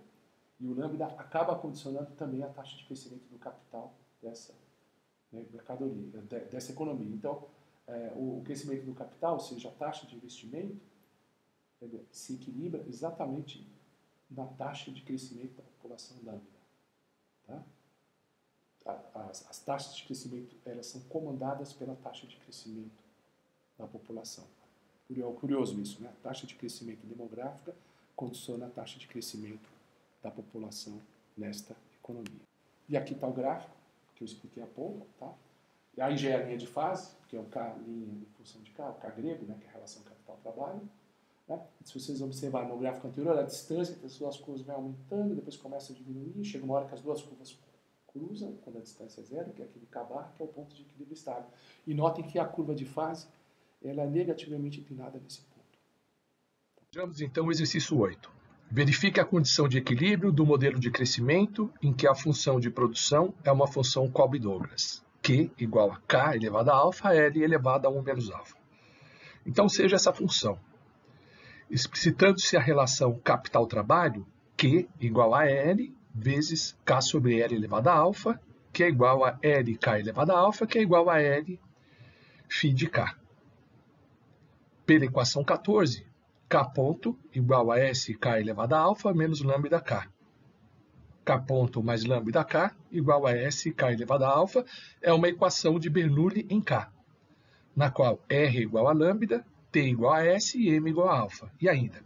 e o lambda acaba condicionando também a taxa de crescimento do capital dessa mercadoria, dessa economia. Então, o crescimento do capital, ou seja, a taxa de investimento, se equilibra exatamente na taxa de crescimento da população lambda. Tá? As taxas de crescimento elas são comandadas pela taxa de crescimento da população. Curioso isso, né? A taxa de crescimento demográfica condiciona a taxa de crescimento da população nesta economia. E aqui está o gráfico que eu expliquei há pouco. Tá? E aí já é a linha de fase, que é o K' em função de K, o K grego, né? Que é a relação capital-trabalho. Né? Se vocês observarem no gráfico anterior, a distância entre as duas curvas vai aumentando, depois começa a diminuir, chega uma hora que as duas curvas cruzam, quando a distância é zero, que é aquele K-barra, que é o ponto de equilíbrio estável. E notem que a curva de fase ela é negativamente inclinada nesse ponto. Vejamos então o exercício 8. Verifique a condição de equilíbrio do modelo de crescimento em que a função de produção é uma função Kolbe-Douglas, Q igual a K elevado a alfa, L elevado a 1 menos alfa. Então, seja essa função. Explicitando-se a relação capital-trabalho, Q igual a L vezes K sobre L elevado a alfa, que é igual a LK elevado a alfa, que é igual a L φ de K. Pela equação 14, K ponto igual a SK elevado a alfa menos lambda K. K ponto mais lambda K igual a SK elevado a alfa é uma equação de Bernoulli em K, na qual R igual a lambda, T igual a S e M igual a alfa. E ainda,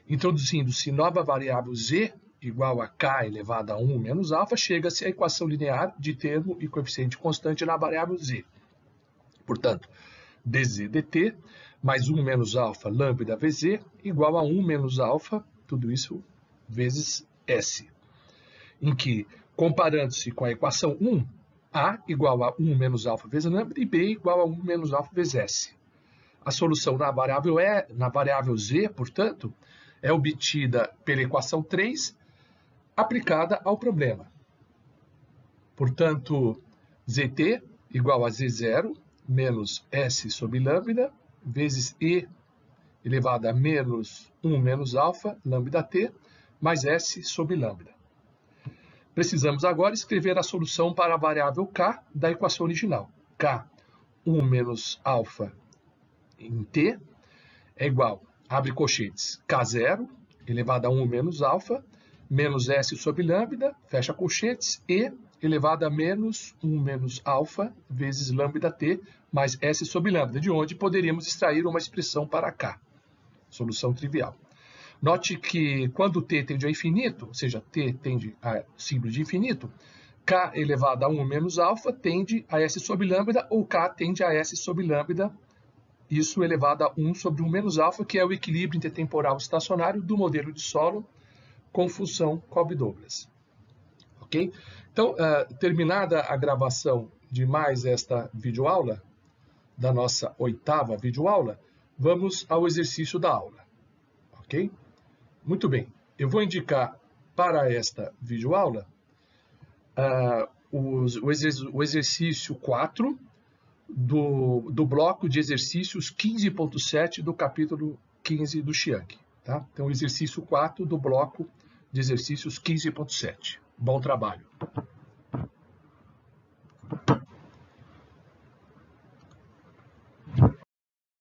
introduzindo-se nova variável Z igual a K elevado a 1 menos alfa, chega-se à equação linear de termo e coeficiente constante na variável Z. Portanto, dz dt mais 1 menos alfa lambda vz igual a 1 menos alfa, tudo isso vezes S. Em que, comparando-se com a equação 1, A igual a 1 menos alfa vezes lambda e B igual a 1 menos alfa vezes S. A solução na variável Z, portanto, é obtida pela equação 3, aplicada ao problema. Portanto, Zt igual a Z0 menos S sobre lambda vezes E elevado a menos 1 menos alfa, lambda T, mais S sobre lambda. Precisamos agora escrever a solução para a variável K da equação original. K, 1 menos alfa em T, é igual, abre colchetes, K0 elevado a 1 menos alfa, menos S sobre lambda, fecha colchetes, E elevado a menos 1 menos alfa vezes lambda T mais S sobre lambda, de onde poderíamos extrair uma expressão para K. Solução trivial. Note que quando T tende a infinito, ou seja, T tende a símbolo de infinito, K elevado a 1 menos alfa tende a S sobre lambda, ou K tende a S sobre lambda, isso elevado a 1 sobre 1 menos alfa, que é o equilíbrio intertemporal estacionário do modelo de solo com função Kolbe-Douglas. Ok? Então, terminada a gravação de mais esta videoaula, da nossa 8ª videoaula, vamos ao exercício da aula. Ok? Muito bem. Eu vou indicar para esta videoaula o exercício 4 do bloco de exercícios 15.7 do capítulo 15 do Chiang. Tá? Então, exercício 4 do bloco de exercícios 15.7. Bom trabalho.